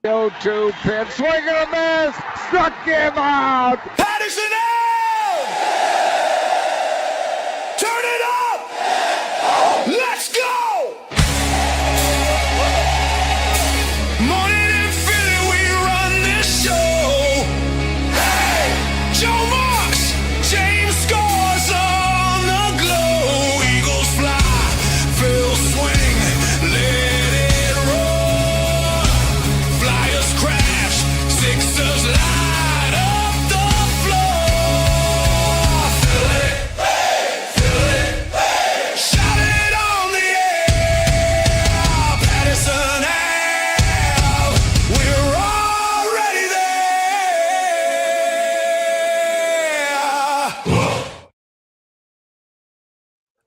0-2 pitch, swing and a miss, struck him out. Pattison out! Turn it up! Let's go! Morning in Philly, we run this show. Hey! Joe Marks, James scores on the glow. Eagles fly, Phil swing, let it roll. Flyers crash, Sixers light up the floor. Philly, hey, shout it on the air. Pattison out, we're already there.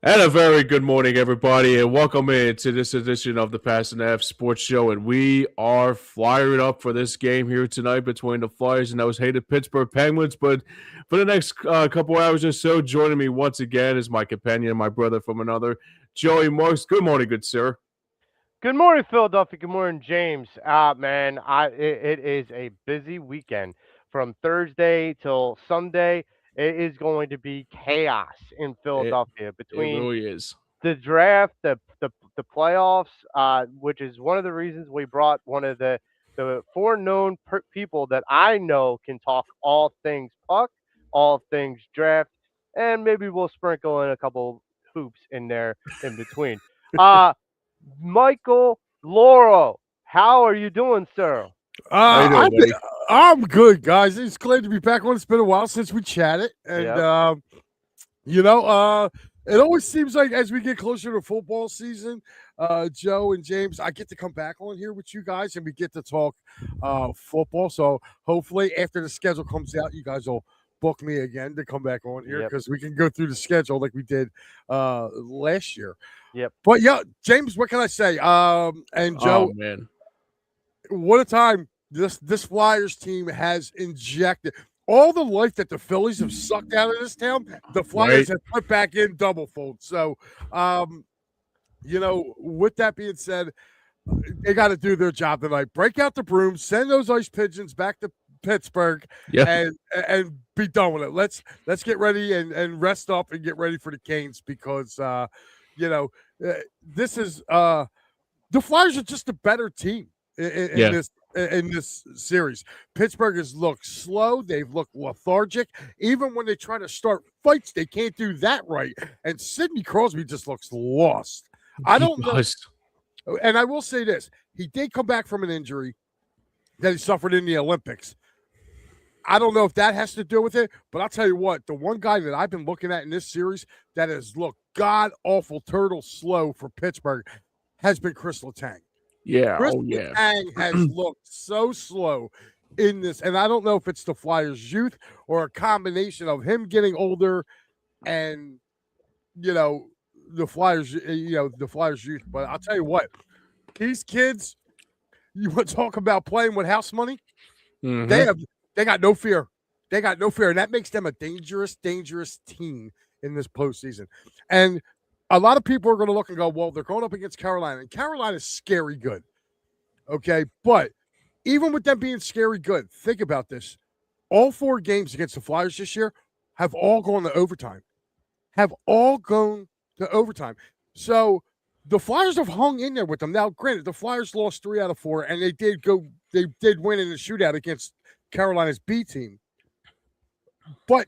And a very good morning, everybody, and welcome in to this edition of the Pattison F Sports Show. And we are fired up for this game here tonight between the Flyers and those hated Pittsburgh Penguins. But for the next couple hours or so, joining me once again is my companion, my brother from another, Joey Marks. Good morning, good sir. Good morning, Philadelphia. Good morning, James. Man, it is a busy weekend from Thursday till Sunday. It is going to be chaos in Philadelphia It between really is. the draft, the playoffs, which is one of the reasons we brought one of the four known people that I know can talk all things puck, all things draft, and maybe we'll sprinkle in a couple hoops in there in between. Michael Lauro, how are you doing, sir? How you doing, buddy? I'm good, guys. It's glad to be back on. It's been a while since we chatted, and it always seems like as we get closer to football season, Joe and James, I get to come back on here with you guys, and we get to talk football. So hopefully, after the schedule comes out, you guys will book me again to come back on here because we can go through the schedule like we did last year. Yep. But yeah, James, what can I say? And Joe, Oh, man. what a time this Flyers team has injected. All the life that the Phillies have sucked out of this town, the Flyers have put back in double fold. So, with that being said, they got to do their job tonight. Break out the broom, send those ice pigeons back to Pittsburgh, and be done with it. Let's get ready and rest up and get ready for the Canes because this is the Flyers are just a better team in this series. Pittsburgh has looked slow. They've looked lethargic. Even when they try to start fights, they can't do that right. And Sidney Crosby just looks lost. I don't know. And I will say this. He did come back from an injury that he suffered in the Olympics. I don't know if that has to do with it, but I'll tell you what, the one guy that I've been looking at in this series that has looked god-awful turtle slow for Pittsburgh has been Chris Letang. Yeah. Chris Letang has looked so slow in this, and I don't know if it's the Flyers' youth or a combination of him getting older and, the Flyers' youth. But I'll tell you what, these kids, you want to talk about playing with house money? Mm-hmm. They got no fear. They got no fear, and that makes them a dangerous, dangerous team in this postseason. And a lot of people are going to look and go, well, they're going up against Carolina, and Carolina's scary good. Okay, but even with them being scary good, think about this. All four games against the Flyers this year have all gone to overtime. So the Flyers have hung in there with them. Now, granted, the Flyers lost 3 out of 4, and they did win in the shootout against Carolina's B team. But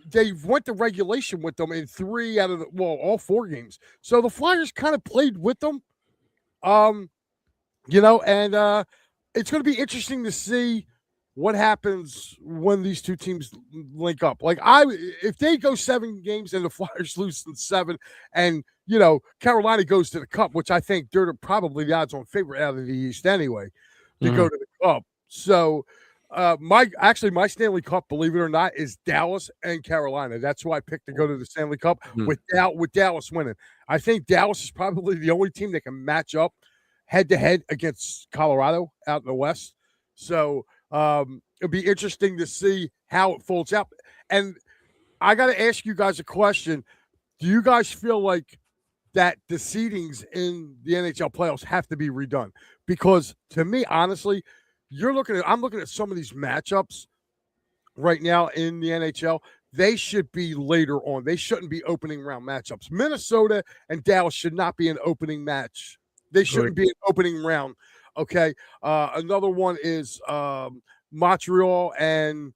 they went to regulation with them in 3 out of all 4 games. So the Flyers kind of played with them. And it's going to be interesting to see what happens when these two teams link up. Like if they go 7 games and the Flyers lose in 7 and, Carolina goes to the Cup, which I think they're probably the odds-on favorite out of the East anyway to go to the Cup. So my Stanley Cup, believe it or not, is Dallas and Carolina. That's who I picked to go to the Stanley Cup with Dallas winning. I think Dallas is probably the only team that can match up head-to-head against Colorado out in the West. So it'll be interesting to see how it folds out. And I got to ask you guys a question. Do you guys feel like that the seedings in the NHL playoffs have to be redone? Because to me, honestly, I'm looking at some of these matchups right now in the NHL. They should be later on. They shouldn't be opening round matchups. Minnesota and Dallas should not be an opening match. They shouldn't be an opening round. Okay. Another one is Montreal and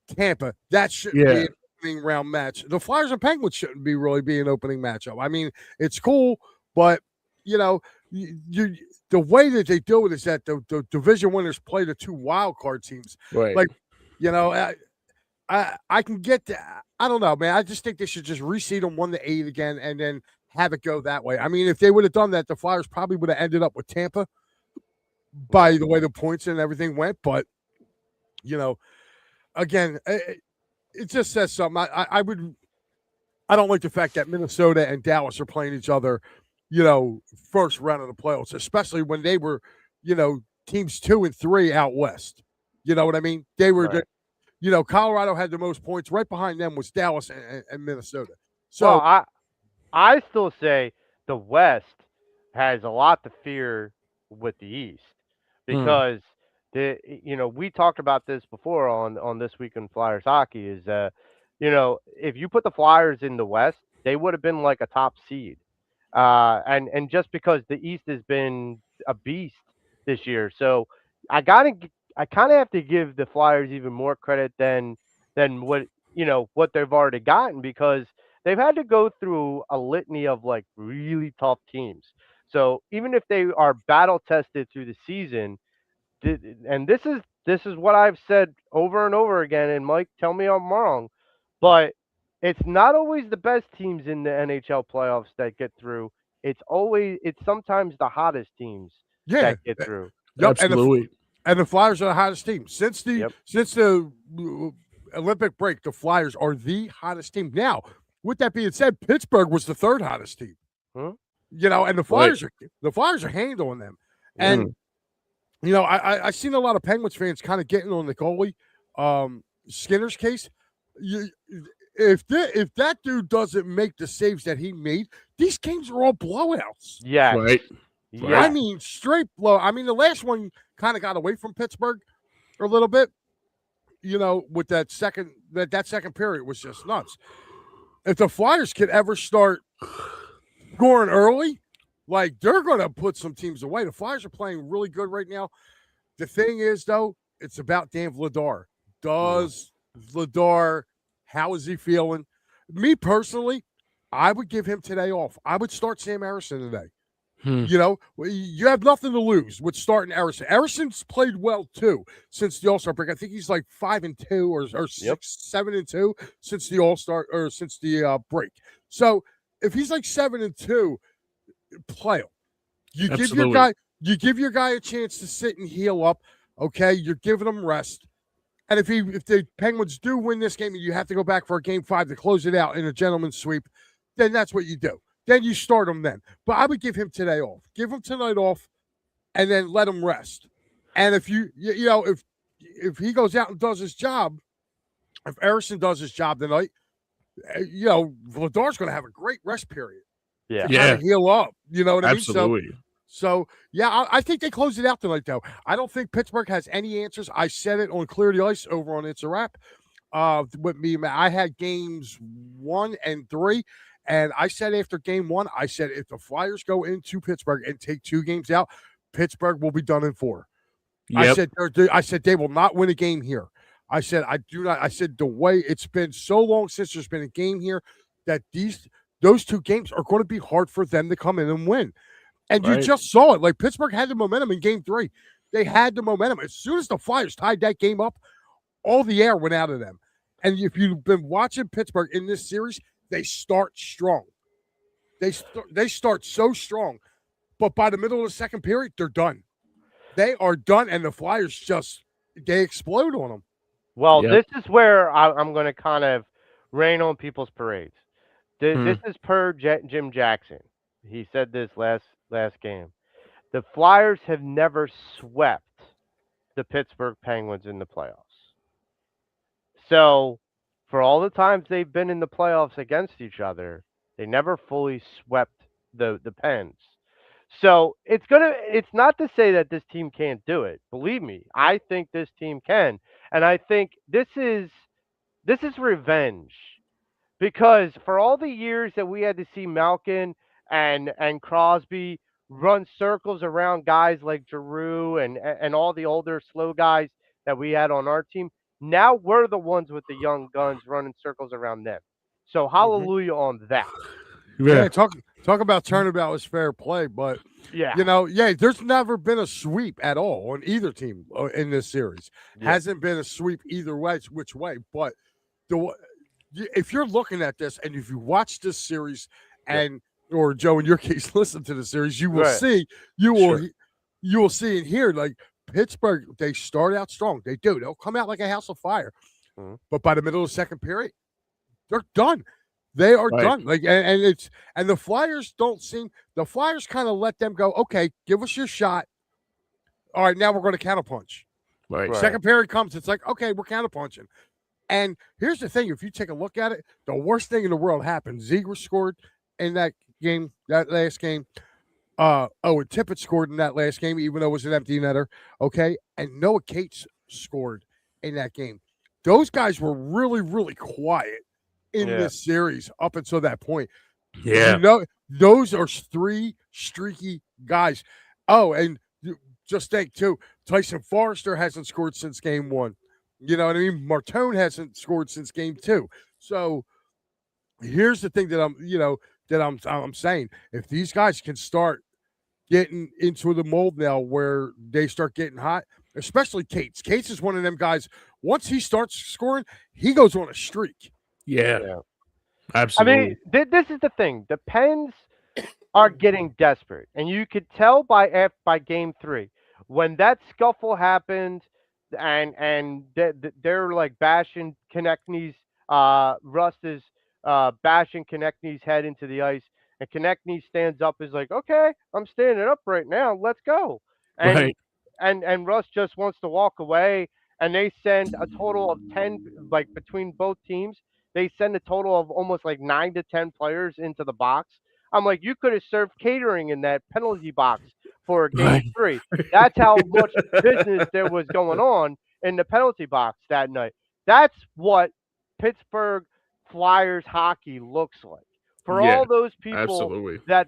Tampa. That shouldn't be an opening round match. The Flyers and Penguins shouldn't be really be an opening matchup. I mean, it's cool, but you know, the way that they do it is that the division winners play the 2 wild card teams. Right. Like, you know, I can get that. I don't know, man. I just think they should just reseed them 1-8 again and then have it go that way. I mean, if they would have done that, the Flyers probably would have ended up with Tampa by the way the points and everything went. But, you know, again, it just says something. I don't like the fact that Minnesota and Dallas are playing each other, you know, first round of the playoffs, especially when they were, you know, teams 2 and 3 out west. You know what I mean? They were, Right. you know, Colorado had the most points. Right behind them was Dallas and Minnesota. So Well, I still say the West has a lot to fear with the East because we talked about this before on This Week in Flyers Hockey is if you put the Flyers in the West, they would have been like a top seed. And just because the East has been a beast this year. So I kind of have to give the Flyers even more credit than what they've already gotten because they've had to go through a litany of like really tough teams. So even if they are battle tested through the season, and this is what I've said over and over again, and Mike, tell me I'm wrong, but it's not always the best teams in the NHL playoffs that get through. It's sometimes the hottest teams that get through. Yep, Absolutely. and the Flyers are the hottest team since the Yep. Olympic break. The Flyers are the hottest team. Now, with that being said, Pittsburgh was the 3rd hottest team. You know, and the Flyers are handling them. And you know, I've seen a lot of Penguins fans kind of getting on the goalie Skinner's case. If that dude doesn't make the saves that he made, these games are all blowouts. Yeah. Right. Yeah. I mean, straight blow. I mean, the last one kind of got away from Pittsburgh a little bit. You know, with that second period was just nuts. If the Flyers could ever start scoring early, like they're going to put some teams away. The Flyers are playing really good right now. The thing is, though, it's about Dan Vladar. Does Vladar, how is he feeling? Me personally, I would give him today off. I would start Sam Harrison today. You know, you have nothing to lose with starting Harrison. Harrison's played well too since the All-Star break. I think he's like 5-2 or 7-2 since the All-Star or since the break. So if he's like 7-2, play him. You give your guy a chance to sit and heal up. Okay, you're giving him rest. And if the Penguins do win this game and you have to go back for a game 5 to close it out in a gentleman's sweep, then that's what you do. Then you start him then. But I would give him today off. Give him tonight off and then let him rest. And if if he goes out and does his job, if Harrison does his job tonight, Vladar's going to have a great rest period. Yeah. To kind of heal up. You know what I mean? Absolutely. So I think they close it out tonight, though. I don't think Pittsburgh has any answers. I said it on Clear the Ice over on It's a Wrap. With me, I had games 1 and 3. And I said after game 1, I said if the Flyers go into Pittsburgh and take 2 games out, Pittsburgh will be done in 4. Yep. I said they will not win a game here. I said I do not. I said the way it's been so long since there's been a game here that those 2 games are going to be hard for them to come in and win. And you just saw it. Like Pittsburgh had the momentum in game 3. They had the momentum. As soon as the Flyers tied that game up, all the air went out of them. And if you've been watching Pittsburgh in this series, they start strong. They start so strong, but by the middle of the second period, they're done. They are done, and the Flyers they explode on them. Well, this is where I'm going to kind of rain on people's parades. This is per Jim Jackson. He said this last game. The Flyers have never swept the Pittsburgh Penguins in the playoffs. So for all the times they've been in the playoffs against each other, they never fully swept the Pens. So it's not to say that this team can't do it. Believe me, I think this team can. And I think this is revenge. Because for all the years that we had to see Malkin and Crosby run circles around guys like Giroux and all the older slow guys that we had on our team, now we're the ones with the young guns running circles around them. So Mhm. hallelujah on that. Yeah, talk about turnabout was fair play, but Yeah. there's never been a sweep at all on either team in this series. Yeah. Hasn't been a sweep either way, which way. But if you're looking at this and if you watch this series and or Joe, in your case, listen to the series, you will Right. see you will see and hear like Pittsburgh. They start out strong. They do. They'll come out like a house of fire, Mhm. but by the middle of the second period, they're done. They are Right. done. Like and the Flyers don't seem the Flyers kind of let them go, okay, give us your shot. All right, now we're going to counterpunch. Right. Second period comes, it's like, okay, we're counterpunching. And here's the thing: if you take a look at it, the worst thing in the world happened. Ziegler scored in that game, that last game. And Tippett scored in that last game, even though it was an empty netter. Okay, and Noah Cates scored in that game. Those guys were really, really quiet in this series up until that point. Yeah. Those are three streaky guys. Oh, and just think too, Tyson Forrester hasn't scored since game one. You know what I mean? Martone hasn't scored since game two. So here's the thing that I'm saying. If these guys can start getting into the mold now where they start getting hot, especially Cates. Cates is one of them guys. Once he starts scoring, he goes on a streak. Yeah. I Absolutely. mean, this is the thing. The Pens are getting desperate, and you could tell by game three when that scuffle happened, and they're like bashing Konechny's. Rust is bashing Konechny's head into the ice, and Konechny stands up, is like, "Okay, I'm standing up right now. Let's go." And Right. and Russ just wants to walk away, and they send a total of 10, like between both teams. They send a total of almost like 9 to 10 players into the box. I'm like, you could have served catering in that penalty box for game Right. three. That's how much business there was going on in the penalty box that night. That's what Pittsburgh Flyers hockey looks like. For Yeah, all those people absolutely. that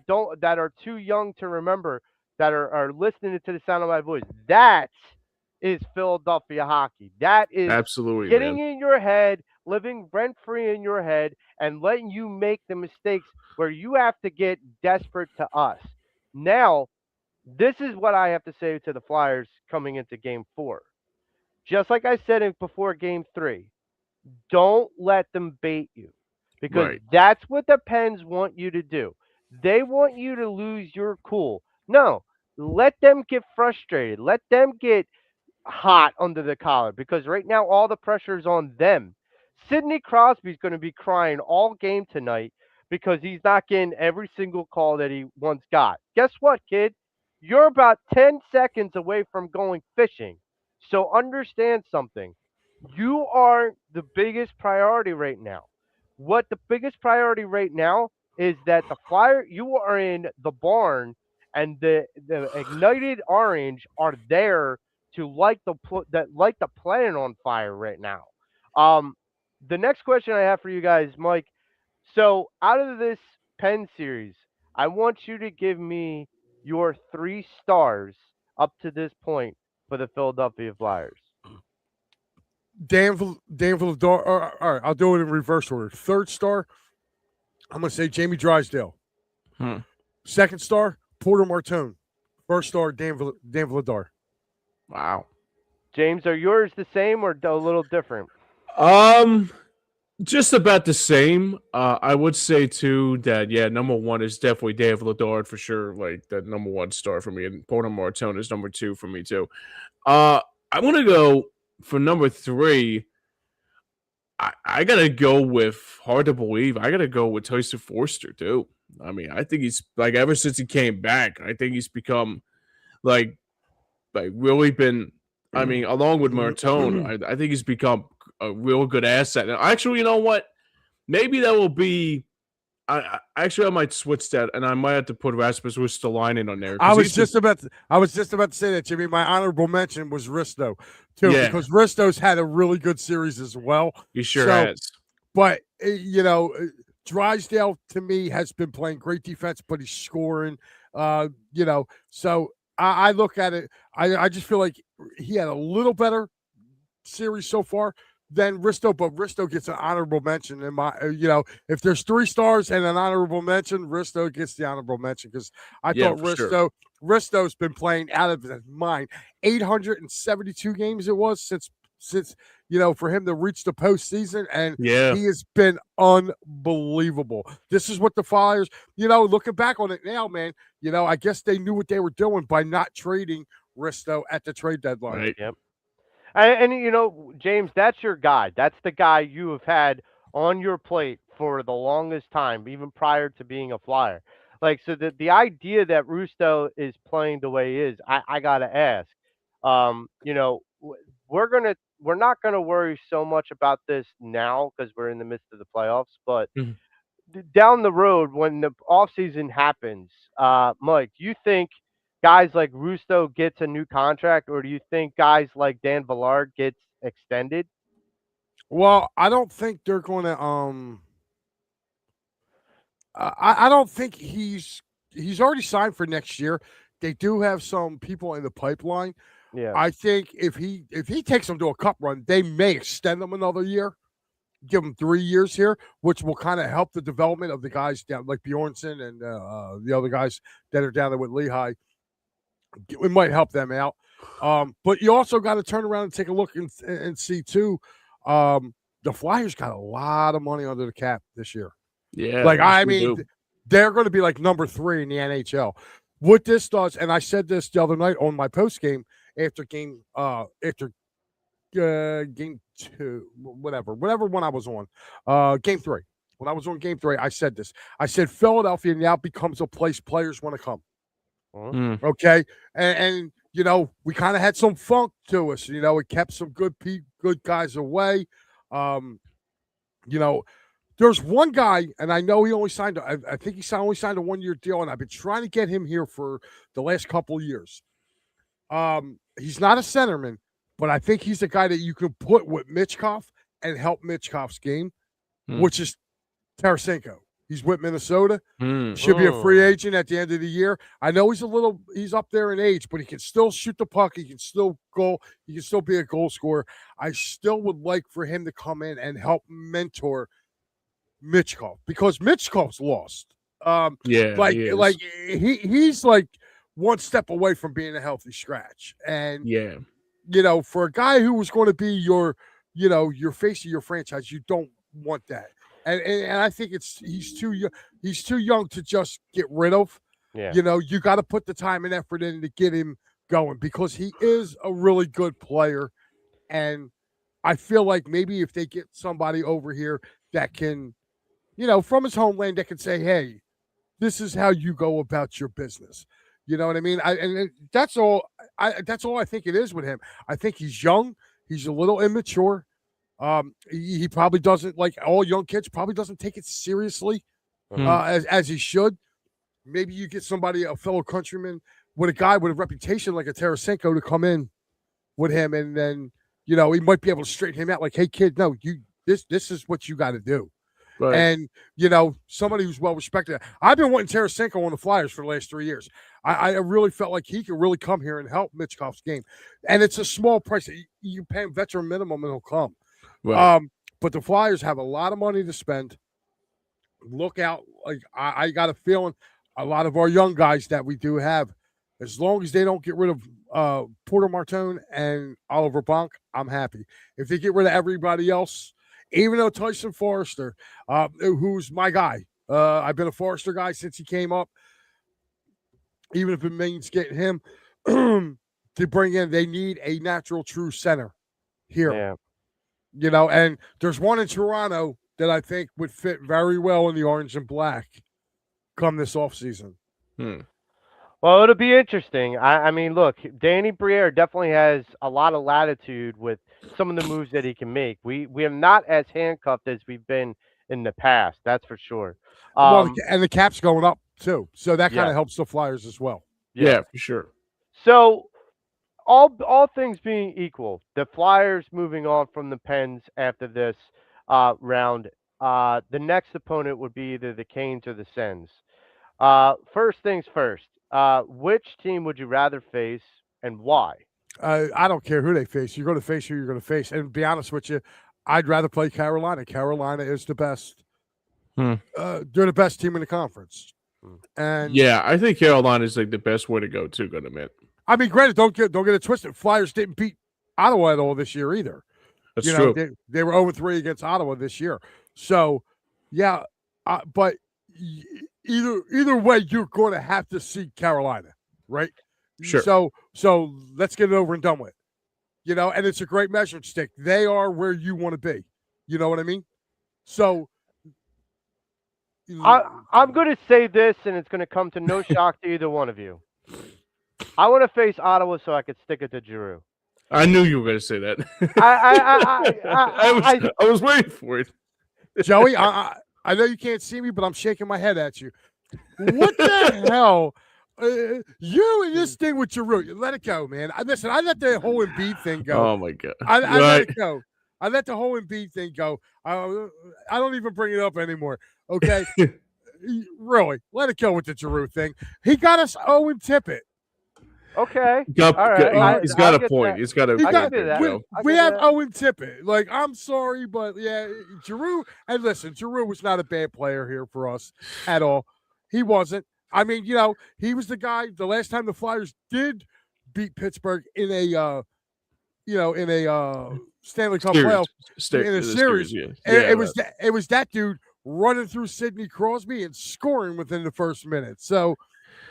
are too young to remember, that are listening to the sound of my voice, that is Philadelphia hockey. That is Absolutely, getting man. in your head, living rent free in your head, and letting you make the mistakes where you have to get desperate to us. Now, this is what I have to say to the Flyers coming into game four. Just like I said before game three, don't let them bait you, because Right. that's what the Pens want you to do. They want you to lose your cool. No, let them get frustrated. Let them get hot under the collar, because right now all the pressure is on them. Sidney Crosby's going to be crying all game tonight because he's not getting every single call that he once got. Guess what, kid? You're about 10 seconds away from going fishing. So understand something. You are the biggest priority right now. What the biggest priority right now is that you are in the barn, and the ignited orange are there to light the planet on fire right now. Um, the next question I have for you guys, Mike. So out of this Penn series, I want you to give me your 3 stars up to this point for the Philadelphia Flyers. Danville, all right, I'll do it in reverse order. Third star, I'm going to say Jamie Drysdale. Second star, Porter Martone. First star, Danville. Wow. James, are yours the same or a little different? Just about the same. I would say too that number one is definitely Dave Ledard for sure. Like that number one star for me, and Porter Martone is number two for me too. I want to go for number three. I gotta go with, hard to believe, I gotta go with Tyson Forster too. I mean, I think he's like, ever since he came back, I think he's become like really been. I mean, along with Martone, I think he's become a real good asset. And actually, you know what? Maybe that will be Actually I might switch that, and I might have to put Rasmus Ristolainen on there. I was just about to say that, Jimmy. My honorable mention was Risto too, because Risto's had a really good series as well. He sure has. But Drysdale to me has been playing great defense, but he's scoring. So I look at it. I just feel like he had a little better series so far than Risto, but Risto gets an honorable mention. In my, if there's 3 stars and an honorable mention, Risto gets the honorable mention because I thought Risto's been playing out of his mind. 872 games it was since for him to reach the postseason, and he has been unbelievable. This is what the Flyers, looking back on it now, man, I guess they knew what they were doing by not trading Risto at the trade deadline. Right. Yep. And James, that's your guy. That's the guy you have had on your plate for the longest time, even prior to being a Flyer. Like, so the idea that Rusto is playing the way he is, I gotta ask. We're not gonna worry so much about this now because we're in the midst of the playoffs, but down the road when the offseason happens, Mike, do you think guys like Rusto gets a new contract, or do you think guys like Dan Villard gets extended? Well, I don't think they're going to. I don't think he's already signed for next year. They do have some people in the pipeline. Yeah, I think if he takes them to a cup run, they may extend them another year, give them 3 years here, which will kind of help the development of the guys down like Bjornsson and the other guys that are down there with Lehigh. It might help them out. But you also got to turn around and take a look and see too. The Flyers got a lot of money under the cap this year. Yeah. Like, they're going to be like number 3 in the NHL. What this does, and I said this the other night on my post game after game 2, whatever one I was on, game 3. When I was on game 3, I said this. I said Philadelphia now becomes a place players want to come. Okay, and we kind of had some funk to us. It kept some good guys away. There's one guy, and I know he only signed. I think he only signed a 1-year deal, and I've been trying to get him here for the last couple of years. He's not a centerman, but I think he's a guy that you can put with Michkov and help Michkov's game, which is Tarasenko. He's with Minnesota. Should be a free agent at the end of the year. I know he's up there in age, but he can still shoot the puck. He can still goal. He can still be a goal scorer. I still would like for him to come in and help mentor Michkov because Michkov's lost. He's like one step away from being a healthy scratch. And for a guy who was going to be your face of your franchise, you don't want that. And I think he's too young. He's too young to just get rid of. Yeah. You got to put the time and effort in to get him going because he is a really good player. And I feel like maybe if they get somebody over here that can, from his homeland, that can say, "Hey, this is how you go about your business." You know what I mean? And that's all. That's all I think it is with him. I think he's young. He's a little immature. He probably doesn't, like all young kids, probably doesn't take it seriously as he should. Maybe you get somebody, a fellow countryman, with a guy with a reputation like a Tarasenko to come in with him, and then he might be able to straighten him out. Like, hey, kid, no, this is what you got to do. Right. And somebody who's well respected. I've been wanting Tarasenko on the Flyers for the last 3 years. I really felt like he could really come here and help Michkov's game, and it's a small price. You pay him veteran minimum, and he'll come. Right. But the Flyers have a lot of money to spend. Look out. Like I got a feeling a lot of our young guys that we do have, as long as they don't get rid of Porter Martone and Oliver Bonk, I'm happy. If they get rid of everybody else, even though Tyson Forrester, who's my guy, I've been a Forrester guy since he came up, even if it means getting him to bring in, they need a natural true center here. Yeah. And there's one in Toronto that I think would fit very well in the orange and black come this offseason. Well, it'll be interesting. I mean, look, Danny Briere definitely has a lot of latitude with some of the moves that he can make. We are not as handcuffed as we've been in the past. That's for sure. Well, and the cap's going up too, so that kind Yeah. of helps the Flyers as well. Yeah, for sure. So all things being equal, the Flyers moving on from the Pens after this round. The next opponent would be either the Canes or the Sens. First things first. Which team would you rather face and why? I don't care who they face. You're going to face who you're going to face. And to be honest with you, I'd rather play Carolina. Carolina is the best. They're the best team in the conference. And yeah, I think Carolina is like the best way to go too. Gonna admit. I mean, granted, don't get it twisted. Flyers didn't beat Ottawa at all this year either. That's you know, true. They were 0-3 against Ottawa this year. So, yeah, but either way, you're going to have to see Carolina, right? Sure. So let's get it over and done with. You know, and it's a great measuring stick. They are where you want to be. You know what I mean? So I'm going to say this, and it's going to come to no shock to either one of you. I want to face Ottawa so I could stick it to Giroux. I knew you were going to say that. I was waiting for it. Joey, I know you can't see me, but I'm shaking my head at you. What the hell? You and this thing with Giroux, let it go, man. Listen, I let the whole Embiid thing go. Oh my god! I let it go. I let the whole Embiid thing go. I don't even bring it up anymore. Okay, really, let it go with the Giroux thing. He got us Owen Tippett. Okay, he's got a point. That. He's got a point. We have Owen Tippett. Like, I'm sorry, but yeah, Giroux. And listen, Giroux was not a bad player here for us at all. He wasn't. I mean, you know, he was the guy. The last time the Flyers did beat Pittsburgh in a, Stanley Cup playoff in a series, it was that dude running through Sidney Crosby and scoring within the first minute. So,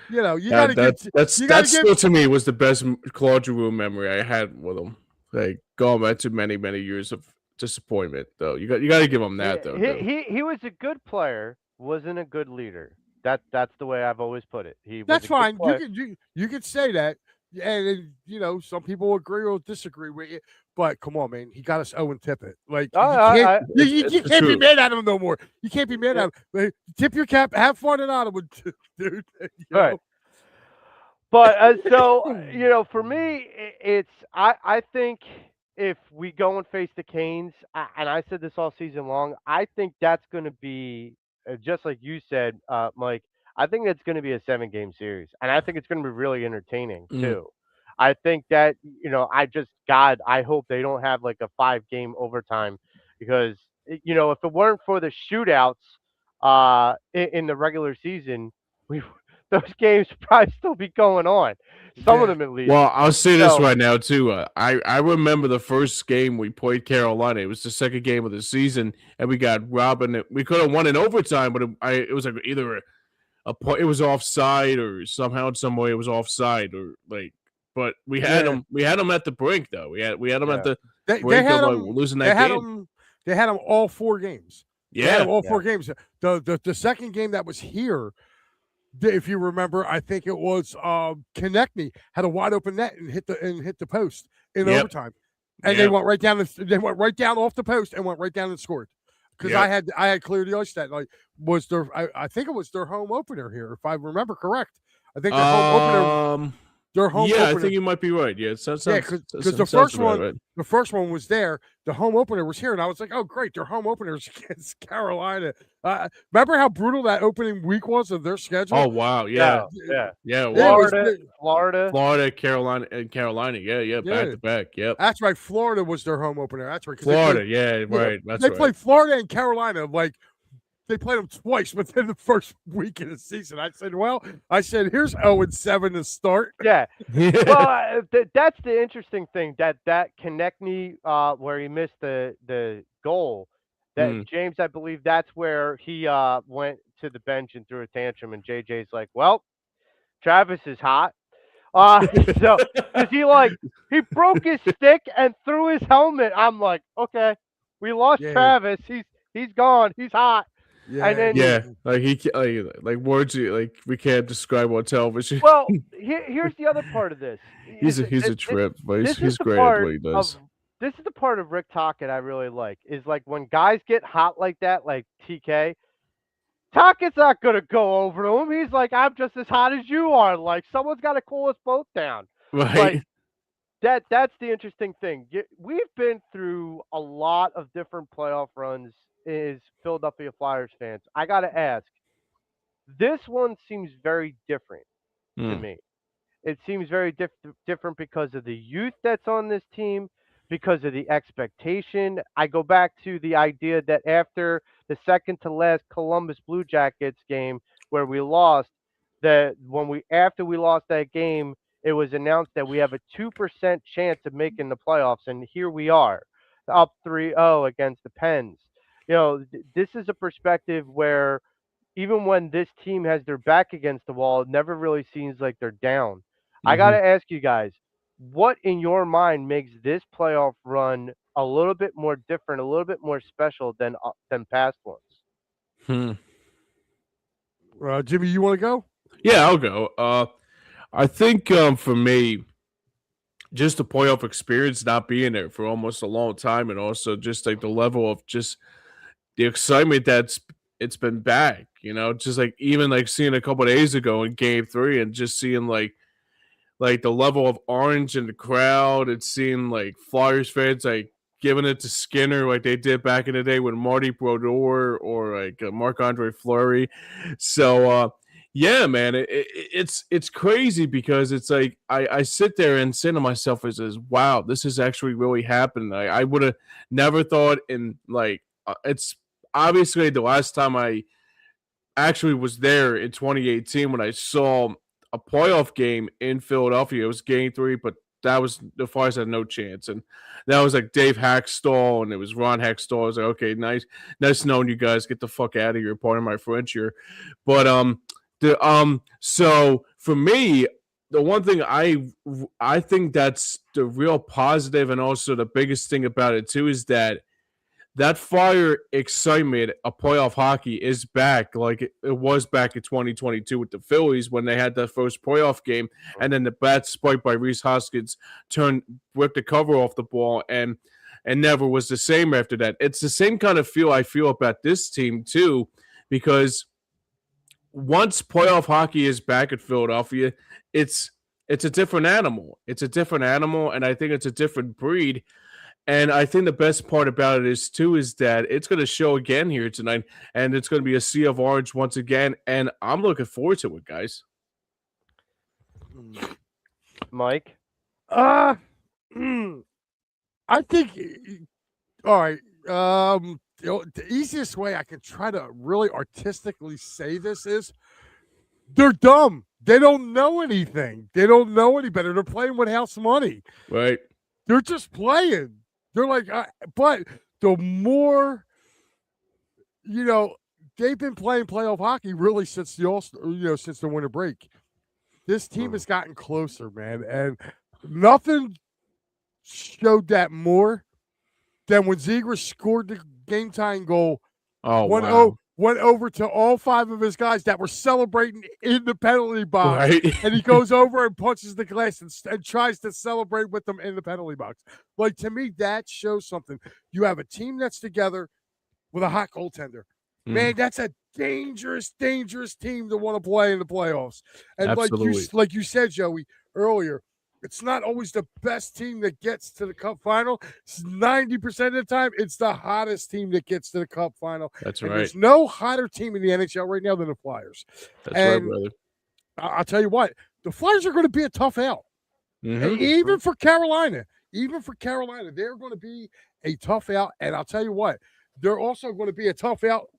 you know, you got to get that's still to me was the best Claude Giroux memory I had with him. Like going back to many years of disappointment, though. You got to give him that though. He was a good player, wasn't a good leader. That's the way I've always put it. That's fine. You can say that, and you know some people agree or disagree with you. But come on, man, he got us Owen Tippett. Like you can't be mad at him no more. You can't be mad at him. Like, tip your cap, have fun in Ottawa, dude. Right. But so you know, for me, it's I think if we go and face the Canes, and I said this all season long, I think that's going to be. Just like you said, Mike, I think it's going to be a 7-game series, and I think it's going to be really entertaining too. I think that I hope they don't have like a 5-game overtime because you know if it weren't for the shootouts in the regular season, those games would probably still be going on. Some of them at least. Well, I'll say this right now too. I remember the first game we played Carolina. It was the second game of the season, and we got robbed. We could have won in overtime, but it was like either it was offside or somehow in some way it was offside or like. But we had them. We had them at the brink, though. We had them at the brink of losing that game. They had them all 4 games. Yeah, they had them all 4 games. The second game that was here. If you remember, I think it was Konechny had a wide open net and hit the post in overtime, and they went right down. They went right down off the post and went right down and scored. Because I had cleared the ice stat. Like was their I think it was their home opener here, if I remember correct. I think their home opener. Their home opener. I think you might be right. Yeah, because the first one was there. The home opener was here, and I was like, "Oh, great! Their home opener is against Carolina." Remember how brutal that opening week was of their schedule? Oh wow, yeah. Florida, Carolina, and Carolina. Yeah, back to back. Yep, that's right. Florida was their home opener. That's right. Florida, right. They played Florida and Carolina like. They played them twice within the first week of the season. I said, here's 0-7 to start. Yeah. Well, that's the interesting thing that Konechny, where he missed the goal. That James, I believe that's where he went to the bench and threw a tantrum, and JJ's like, "Well, Travis is hot." So he broke his stick and threw his helmet. I'm like, okay, we lost Travis. He's gone. He's hot. Yeah, and then, like words like we can't describe on television. Well, here's the other part of this. he's a trip, but he's great at what he does. this is the part of Rick Tocchet I really like, is like when guys get hot like that, like TK, Tockett's not gonna go over to him. He's like, I'm just as hot as you are. Like, someone's got to cool us both down. Like, Right. that's the interesting thing. We've been through a lot of different playoff runs as Philadelphia Flyers fans. I got to ask, this one seems very different to Hmm. me. It seems very different because of the youth that's on this team, because of the expectation. I go back to the idea that after the second to last Columbus Blue Jackets game where we lost, that after we lost that game, it was announced that we have a 2% chance of making the playoffs, and here we are, up 3-0 against the Pens. This is a perspective where even when this team has their back against the wall, it never really seems like they're down. I got Mhm. to ask you guys, what in your mind makes this playoff run a little bit more different, a little bit more special than past ones? Hmm. Jimmy, you want to go? Yeah, I'll go. I think for me, just the playoff experience, not being there for almost a long time, and also just like the level of just the excitement it's been back. Just like even like seeing a couple days ago in Game 3, and just seeing like the level of orange in the crowd, and seeing like Flyers fans like giving it to Skinner like they did back in the day with Marty Brodeur or like Marc-Andre Fleury. So yeah, man, it's crazy because it's like I sit there and say to myself, as wow, this is actually really happening. I would have never thought in like it's obviously the last time I actually was there in 2018 when I saw a playoff game in Philadelphia. It was Game 3, but that was the Flyers had no chance, and that was like Dave Hackstall and it was Ron Hextall. I was like, okay, nice knowing you guys. Get the fuck out of here. Pardon my French here, but so for me, the one thing I think that's the real positive, and also the biggest thing about it too, is that Fire excitement of playoff hockey is back, like it was back in 2022 with the Phillies when they had that first playoff game, and then the bat spiked by Rhys Hoskins ripped the cover off the ball, and never was the same after that. It's the same kind of feel I feel about this team too, because once playoff hockey is back at Philadelphia, it's a different animal. It's a different animal, and I think it's a different breed. And I think the best part about it is that it's going to show again here tonight, and it's going to be a sea of orange once again. And I'm looking forward to it, guys. Mike? I think. All right. The easiest way I can try to really artistically say this is they're dumb. They don't know anything. They don't know any better. They're playing with house money. Right. They're just playing. They're like, but the more, they've been playing playoff hockey really since since the winter break. This team has gotten closer, man, and nothing showed that more than when Zegras scored the game-tying goal. Oh, wow. Went over to all 5 of his guys that were celebrating in the penalty box. Right. And he goes over and punches the glass and tries to celebrate with them in the penalty box. Like, to me, that shows something. You have a team that's together with a hot goaltender. Man, that's a dangerous, dangerous team to want to play in the playoffs. And Absolutely. like you said, Joey, earlier, it's not always the best team that gets to the Cup final. 90% of the time, it's the hottest team that gets to the Cup final. That's and right. There's no hotter team in the NHL right now than the Flyers. That's right, brother. I'll tell you what, the Flyers are going to be a tough out. Mhm. Even for Carolina. They're going to be a tough out. And I'll tell you what, they're also going to be a tough out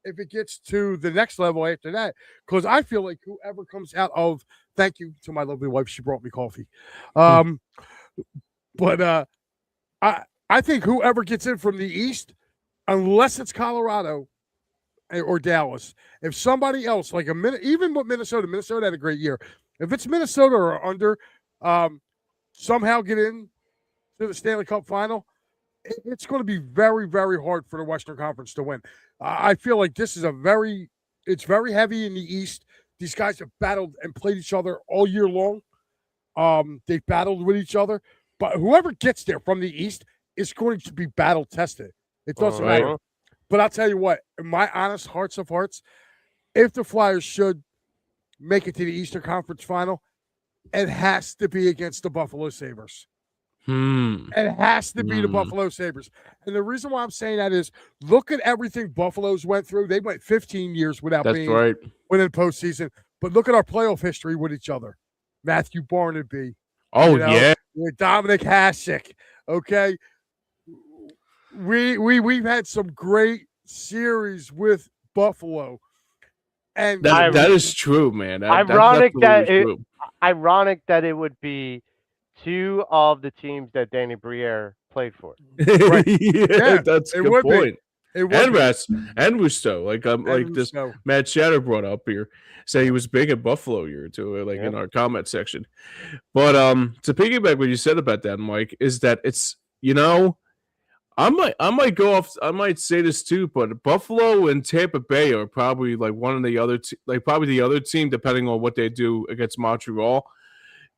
if it gets to the next level after that, because I feel like whoever comes out of, thank you to my lovely wife, she brought me coffee. But I think whoever gets in from the East, unless it's Colorado or Dallas, if somebody else, like even with Minnesota had a great year. If it's Minnesota or under, somehow get in to the Stanley Cup final, it's going to be very, very hard for the Western Conference to win. I feel like this is it's very heavy in the East. These guys have battled and played each other all year long. They've battled with each other. But whoever gets there from the East, is going to be battle tested. It doesn't Right. matter. But I'll tell you what, in my honest hearts of hearts, if the Flyers should make it to the Eastern Conference Final, it has to be against the Buffalo Sabres. It has to be the Buffalo Sabres. And the reason why I'm saying that is look at everything Buffalo's went through. They went 15 years without winning postseason. But look at our playoff history with each other. Matthew Barnaby. Oh, yeah. Dominic Hasek. Okay. We've had some great series with Buffalo. And that is true, man. Ironic that it would be two of the teams that Danny Briere played for. Right. Yeah, that's a good point. And Rusto, like this Matt Shatter brought up here, say he was big at Buffalo a year or two, in our comment section. But to piggyback what you said about that, Mike, is that it's I might go off. I might say this too, but Buffalo and Tampa Bay are probably like one of the other, probably the other team, depending on what they do against Montreal.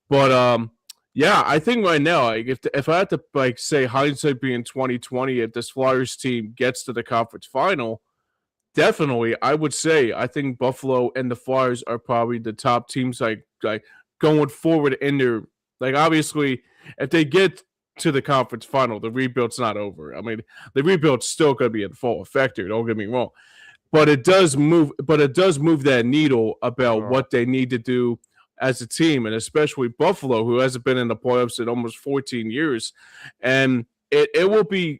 But yeah, I think right now, if I had to say hindsight being 2020, if this Flyers team gets to the conference final, definitely I would say I think Buffalo and the Flyers are probably the top teams like going forward in their obviously if they get to the conference final, the rebuild's not over. I mean, the rebuild's still going to be in full effect here. Don't get me wrong, but it does move. But it does move that needle about what they need to do as a team, and especially Buffalo, who hasn't been in the playoffs in almost 14 years, and it will be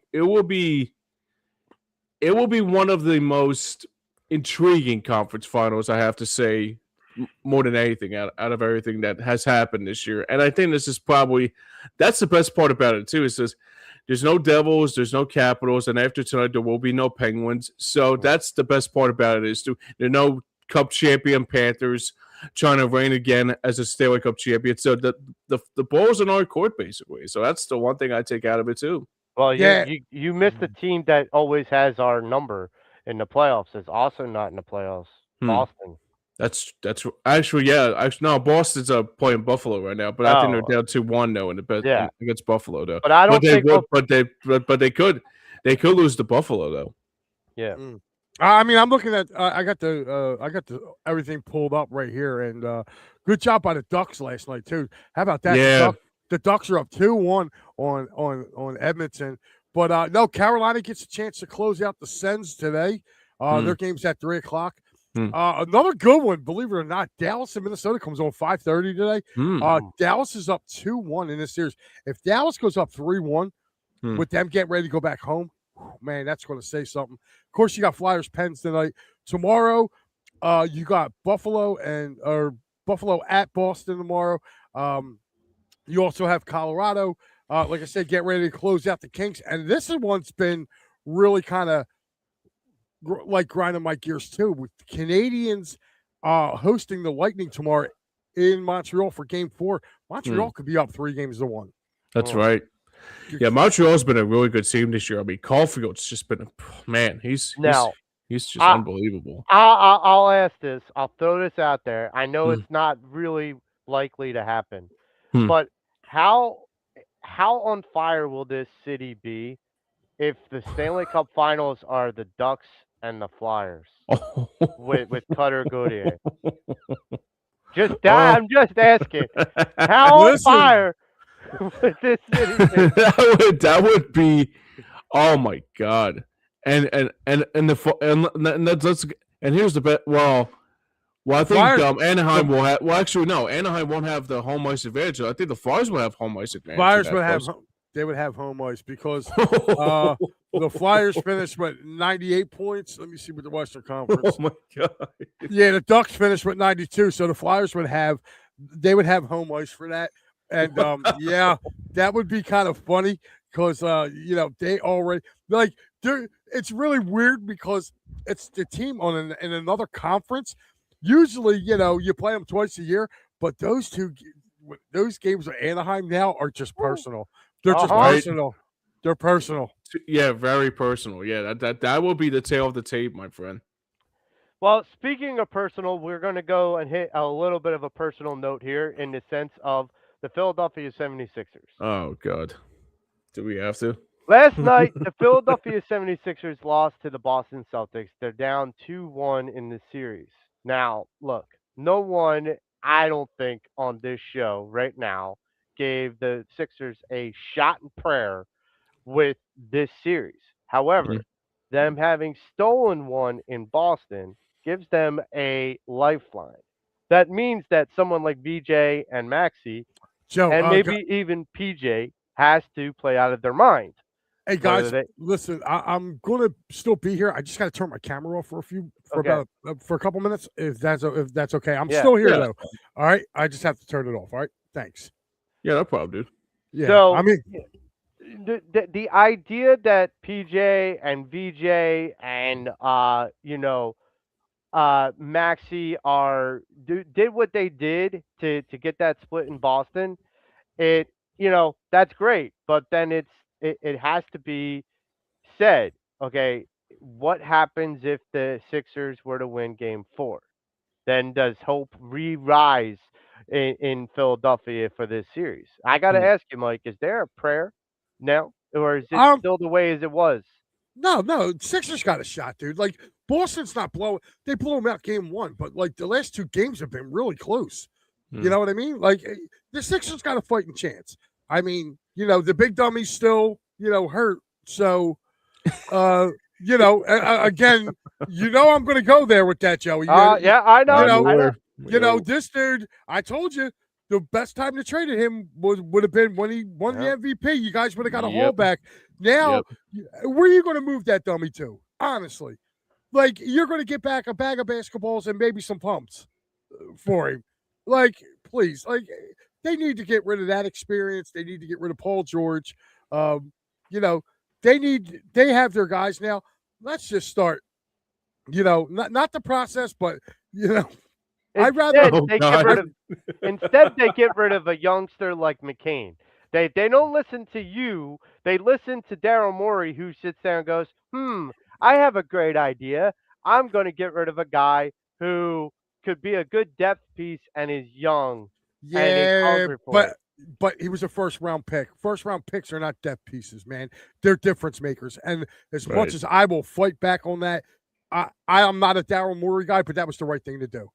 one of the most intriguing conference finals, I have to say, more than anything out of everything that has happened this year. And I think this is that's the best part about it too. Is there's no Devils, there's no Capitals, and after tonight there will be no Penguins. So that's the best part about it is there are no Cup champion Panthers trying to reign again as a Stanley Cup champion. So the ball's in our court basically. So that's the one thing I take out of it too. Well, you missed the team that always has our number in the playoffs. Is also not in the playoffs. Boston. That's actually no, Boston's playing Buffalo right now, but I think they're down 2-1 though against Buffalo though. But I don't think they could lose to Buffalo though. Yeah. I mean, I'm looking at I got the everything pulled up right here, and good job by the Ducks last night too. How about that? Yeah. The Ducks are up 2-1 on Edmonton, but no, Carolina gets a chance to close out the Sens today. Their game's at 3:00. Another good one, believe it or not, Dallas and Minnesota comes on 5:30 today. Dallas is up 2-1 in this series. If Dallas goes up 3-1 with them getting ready to go back home, man, that's going to say something. Of course, you got Flyers Pens tonight. Tomorrow, you got Buffalo at Boston tomorrow. You also have Colorado. Like I said, get ready to close out the Kings. And this one's been really kind of like grinding my gears too, with the Canadians hosting the Lightning tomorrow in Montreal for Game 4. Montreal could be up 3-1. That's right. Yeah, Montreal's been a really good team this year. I mean, Caulfield's just been he's just unbelievable. I'll ask this. I'll throw this out there. I know it's not really likely to happen, but how on fire will this city be if the Stanley Cup Finals are the Ducks and the Flyers with Cutter Gauthier? I'm just asking. How on fire would this city be? that would be, oh my god! And here's the bet. Well, I think Anaheim will have. Well, actually, no. Anaheim won't have the home ice advantage. I think the Flyers will have home ice advantage. Flyers would have. They would have home ice because the Flyers finished with 98 points. Let me see what the Western Conference. Oh my god! Yeah, the Ducks finished with 92, so the Flyers would have home ice for that, and yeah, that would be kind of funny because they already it's really weird because it's the team in another conference. Usually, you play them twice a year, but those games with Anaheim now are just personal. They're just personal. They're personal. Yeah, very personal. Yeah, that will be the tail of the tape, my friend. Well, speaking of personal, we're going to go and hit a little bit of a personal note here in the sense of the Philadelphia 76ers. Oh, God. Do we have to? Last night, the Philadelphia 76ers lost to the Boston Celtics. They're down 2-1 in the series. Now, look, no one, I don't think, on this show right now gave the Sixers a shot in prayer with this series. However, them having stolen one in Boston gives them a lifeline. That means that someone like VJ and Maxi, Joe, and maybe even PJ, has to play out of their mind. hey Whether guys, they, listen, I'm gonna still be here. I just got to turn my camera off for Okay. about for a couple minutes, if that's okay. I'm Yeah. still here Yeah. though. All right, I just have to turn it off. All right, thanks. Yeah, no problem, dude. Yeah, So, I mean, the idea that PJ and VJ and Maxi did what they did to get that split in Boston, that's great. But then it has to be said, okay, what happens if the Sixers were to win Game 4? Then does hope re-rise in Philadelphia for this series? I got to ask you, Mike, is there a prayer now, or is it still the way as it was? no, Sixers got a shot, dude. Like Boston's not blowing. They blew them out Game 1, but like the last 2 games have been really close. You know what I mean? Like the Sixers got a fighting chance. I mean, the big dummy's still, hurt. So, again, I'm going to go there with that, Joey. Yeah, I know. This dude, I told you, the best time to trade him would have been when he won the MVP. You guys would have got a haul back. Now, where are you going to move that dummy to? Honestly, like you're going to get back a bag of basketballs and maybe some pumps for him. Like, please, like they need to get rid of that experience. They need to get rid of Paul George. They have their guys now. Let's just start. Not the process, but I'd rather instead they get rid of a youngster like McCain. They don't listen to you. They listen to Daryl Morey, who sits there and goes, I have a great idea. I'm going to get rid of a guy who could be a good depth piece and is young. Yeah, but he was a first-round pick. First-round picks are not depth pieces, man. They're difference makers. And as much as I will fight back on that, I am not a Daryl Morey guy, but that was the right thing to do.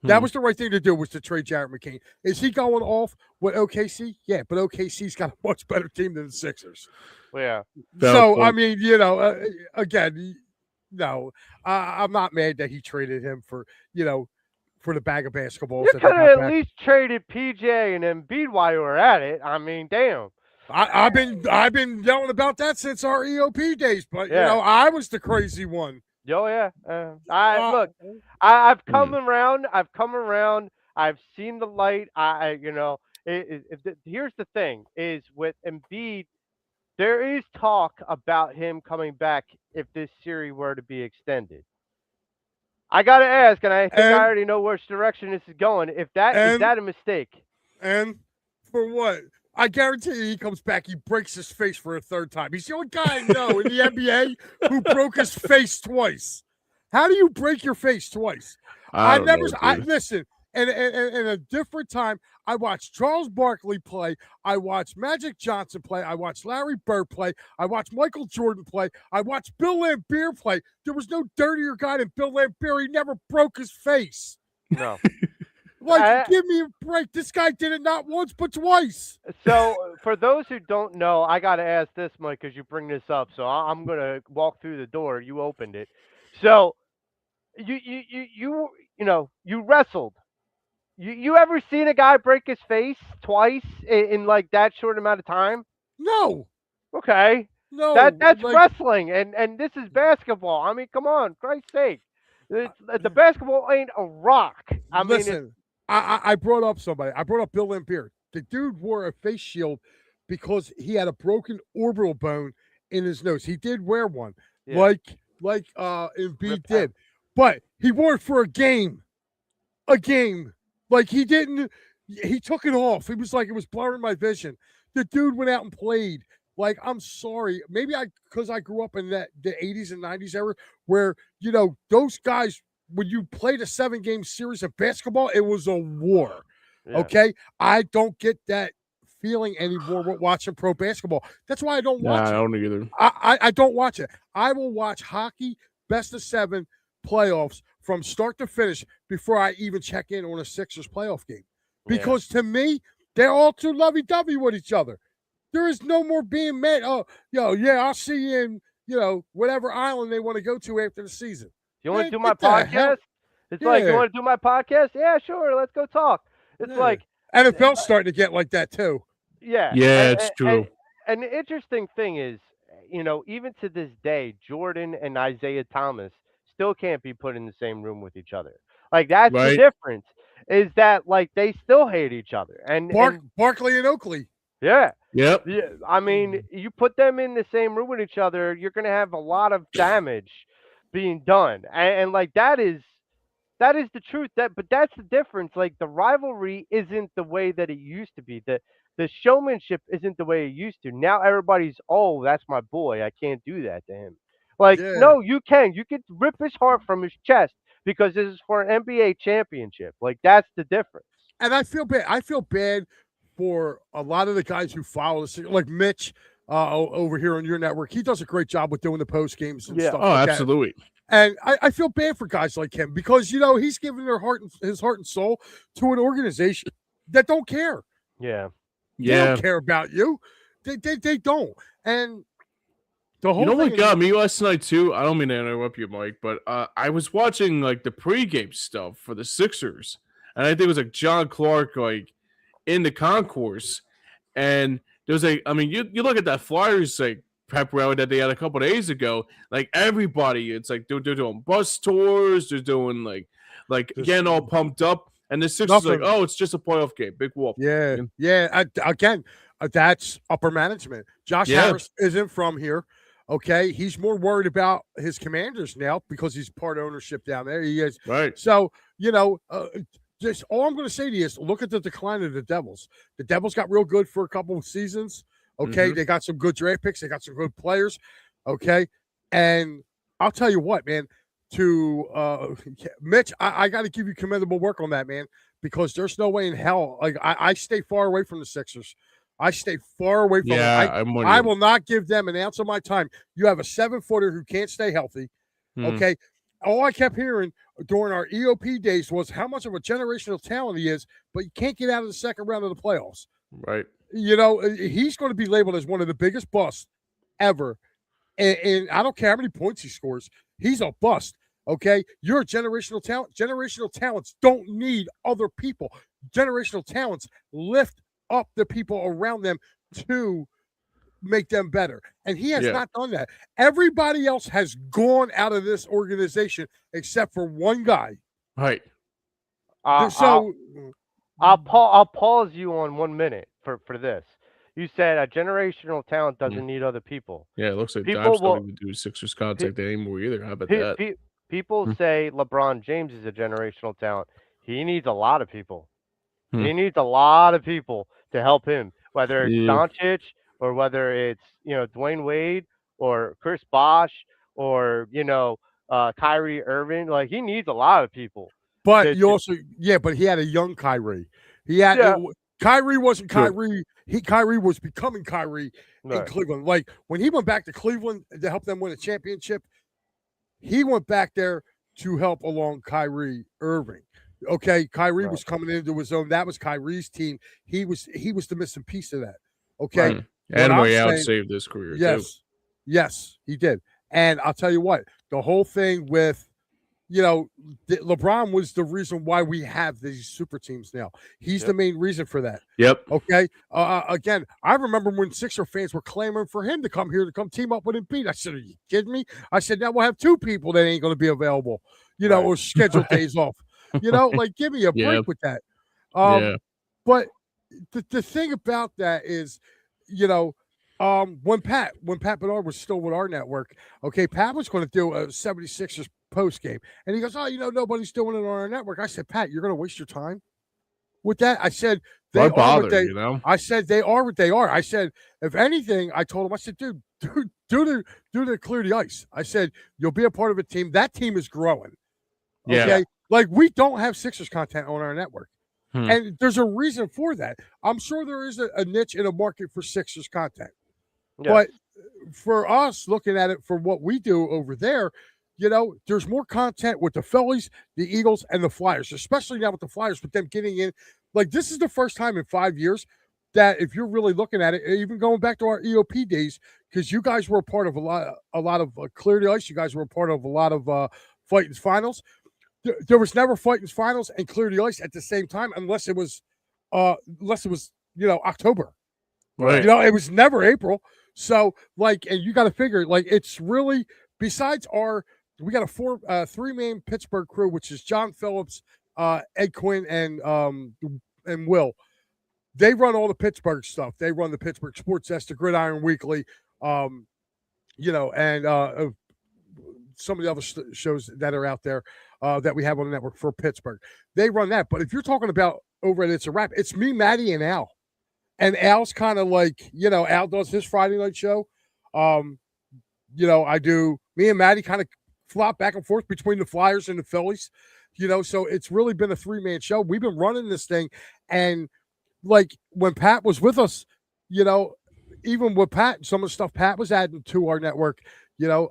That was the right thing to do, was to trade Jarrett McCain. Is he going off with OKC? Yeah, but OKC's got a much better team than the Sixers. Yeah. So, I mean, again, no, I'm not mad that he traded him for the bag of basketballs. You could have at least traded PJ and Embiid while you were at it. I mean, damn. I've been yelling about that since our EOP days, but I was the crazy one. Oh yeah. I've come around. I've seen the light. Here's the thing: is with Embiid, there is talk about him coming back if this series were to be extended. I gotta ask, and I think I already know which direction this is going. Is that a mistake? And for what? I guarantee you he comes back, he breaks his face for a third time. He's the only guy I know in the NBA who broke his face twice. How do you break your face twice? Listen, and a different time, I watched Charles Barkley play. I watched Magic Johnson play. I watched Larry Bird play. I watched Michael Jordan play. I watched Bill Laimbeer play. There was no dirtier guy than Bill Laimbeer. He never broke his face. No. Give me a break. This guy did it not once, but twice. So, for those who don't know, I got to ask this, Mike, because you bring this up. So, I'm going to walk through the door. You opened it. So, you wrestled. You ever seen a guy break his face twice in like that short amount of time? No. Okay. No. That's wrestling, and this is basketball. I mean, come on, Christ's sake. The basketball ain't a rock. Listen, I brought up somebody. I brought up Bill Laimbeer. The dude wore a face shield because he had a broken orbital bone in his nose. He did wear one, like Embiid did, but he wore it for a game. Like he didn't. He took it off. He was like, it was blurring my vision. The dude went out and played. Like, I'm sorry. Maybe because I grew up in the 80s and 90s era where, those guys, when you played a 7-game series of basketball, it was a war. Yeah. Okay? I don't get that feeling anymore with watching pro basketball. That's why I don't watch I it. don't either. I don't watch it. I will watch hockey, best of 7 playoffs from start to finish before I even check in on a Sixers playoff game. Because to me, they're all too lovey-dovey with each other. There is no more being mad. Oh, I'll see you in, whatever island they want to go to after the season. You want to do my podcast? It's like, you want to do my podcast? Yeah, sure. Let's go talk. It's like NFL's starting to get like that too. Yeah. Yeah, it's true. And the interesting thing is, even to this day, Jordan and Isaiah Thomas still can't be put in the same room with each other. Like, that's the difference, is that, like, they still hate each other. And Barkley and Oakley. Yep. Yeah. I mean, you put them in the same room with each other, you're going to have a lot of damage being done. And like, that is the truth. But that's the difference. Like, the rivalry isn't the way that it used to be. The showmanship isn't the way it used to. Now everybody's, oh, that's my boy, I can't do that to him. Like, no, you can. You can rip his heart from his chest because this is for an NBA championship. Like, that's the difference. And I feel bad. I feel bad for a lot of the guys who follow this, like Mitch over here on your network. He does a great job with doing the post games and stuff. Oh, absolutely. And I feel bad for guys like him because he's giving his heart and soul to an organization that don't care. Yeah. They don't care about you. They don't. And the whole what got me last night too? I don't mean to interrupt you, Mike, but I was watching like the pregame stuff for the Sixers, and I think it was like John Clark like in the concourse, and there's you look at that Flyers like pep rally that they had a couple of days ago, like everybody, it's like they're doing bus tours, they're doing like getting all pumped up. And the Sixers like, oh, it's just a playoff game. Big whoop. Yeah. Again, that's upper management. Josh Harris isn't from here. Okay. He's more worried about his Commanders now because he's part ownership down there. He is. Right. So, just all I'm going to say to you is look at the decline of the Devils. The Devils got real good for a couple of seasons. Okay. They got some good draft picks. They got some good players. Okay. And I'll tell you what, man. To Mitch, I got to give you commendable work on that, man, because there's no way in hell. Like, I stay far away from the Sixers. I stay far away from them. I will not give them an ounce of my time. You have a 7-footer who can't stay healthy. Okay. All I kept hearing during our EOP days was how much of a generational talent he is, but you can't get out of the second round of the playoffs. Right. He's going to be labeled as one of the biggest busts ever. And I don't care how many points he scores. He's a bust. Okay, you're a generational talent. Generational talents don't need other people. Generational talents lift up the people around them to make them better. And he has not done that. Everybody else has gone out of this organization except for one guy. Right. So I'll pause you on 1 minute for this. You said a generational talent doesn't need other people. Yeah, it looks like Dimes don't even do Sixers contact anymore either. How about that? People say LeBron James is a generational talent. He needs a lot of people. He needs a lot of people to help him, whether it's Doncic or whether it's Dwayne Wade or Chris Bosh or Kyrie Irving. Like, he needs a lot of people. But but he had a young Kyrie. He had Kyrie wasn't Kyrie. Kyrie was becoming Kyrie in Cleveland. Like, when he went back to Cleveland to help them win a championship, he went back there to help along Kyrie Irving. Okay, Kyrie was coming into his own. That was Kyrie's team. He was the missing piece of that. Okay, and way out saved his career. Yes, he did. And I'll tell you what, the whole thing with LeBron was the reason why we have these super teams now. He's the main reason for that. Yep. Okay. Again, I remember when Sixer fans were clamoring for him to come here to come team up with Embiid. I said, "Are you kidding me?" I said, "Now we'll have 2 people that ain't going to be available, or scheduled days off. Like, give me a break with that." But the thing about that is, when Pat Bernard was still with our network, okay, Pat was going to do a 76ers post game, and he goes, "Oh, nobody's doing it on our network." I said, "Pat, you're going to waste your time with that?" I said, "They are what they." I said, "They are what they are." I said, "If anything," I told him, I said, "Dude, do to clear the ice." I said, "You'll be a part of a team. That team is growing." Okay, like, we don't have Sixers content on our network. And there's a reason for that. I'm sure there is a niche in a market for Sixers content. Yes. But for us, looking at it for what we do over there, there's more content with the Phillies, the Eagles, and the Flyers, especially now with the Flyers, with them getting in. Like, this is the first time in 5 years that, if you're really looking at it, even going back to our EOP days, because you guys were a part of a lot of Clear the Ice, you guys were a part of a lot of Fighting's Finals. There was never Fighting's Finals and Clear the Ice at the same time, unless it was October. Right. It was never April. So, and you got to figure, it's really, besides we got a 3-man Pittsburgh crew, which is John Phillips, Ed Quinn, and Will. They run all the Pittsburgh stuff. They run the Pittsburgh Sports Desk, the Gridiron Weekly, and some of the other shows that are out there that we have on the network for Pittsburgh. They run that. But if you're talking about over at It's a Wrap, it's me, Maddie, and Al. And Al's kind of Al does his Friday night show. Me and Maddie kind of flop back and forth between the Flyers and the Phillies, so it's really been a 3-man show. We've been running this thing. And when Pat was with us, even with Pat, some of the stuff Pat was adding to our network, I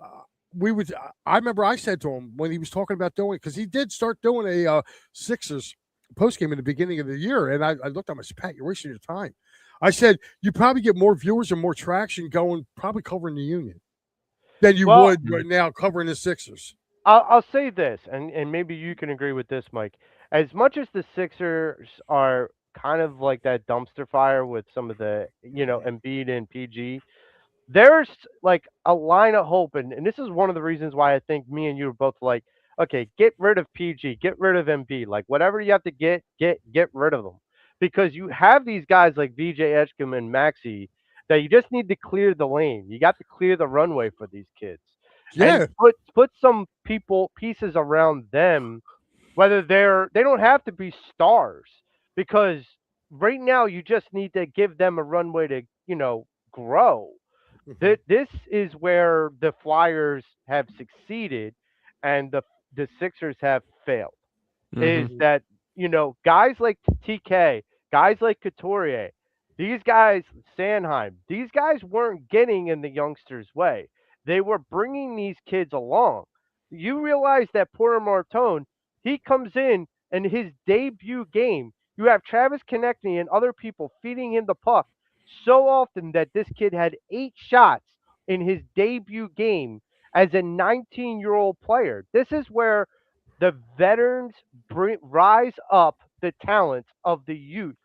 remember I said to him when he was talking about doing it, because he did start doing a Sixers postgame in the beginning of the year. And I looked at him, I said, Pat, you're wasting your time. I said, you probably get more viewers and more traction going, probably covering the Union than you would right now covering the Sixers. I'll say this, and maybe you can agree with this, Mike. As much as the Sixers are kind of like that dumpster fire with some of the, Embiid and PG, there's a line of hope. And this is one of the reasons why I think me and you are both okay, get rid of PG, get rid of Embiid. Whatever you have to get rid of them. Because you have these guys like VJ Edgecombe and Maxey that you just need to clear the lane. You got to clear the runway for these kids. Yeah. And put some pieces around them, whether they don't have to be stars, because right now you just need to give them a runway to, grow. This is where the Flyers have succeeded and the Sixers have failed. Is that, guys like TK, guys like Couturier, these guys, Sanheim, these guys weren't getting in the youngsters' way. They were bringing these kids along. You realize that Porter Martone, he comes in his debut game, you have Travis Konechny and other people feeding him the puck so often that this kid had 8 shots in his debut game as a 19-year-old player. This is where the veterans rise up the talents of the youth.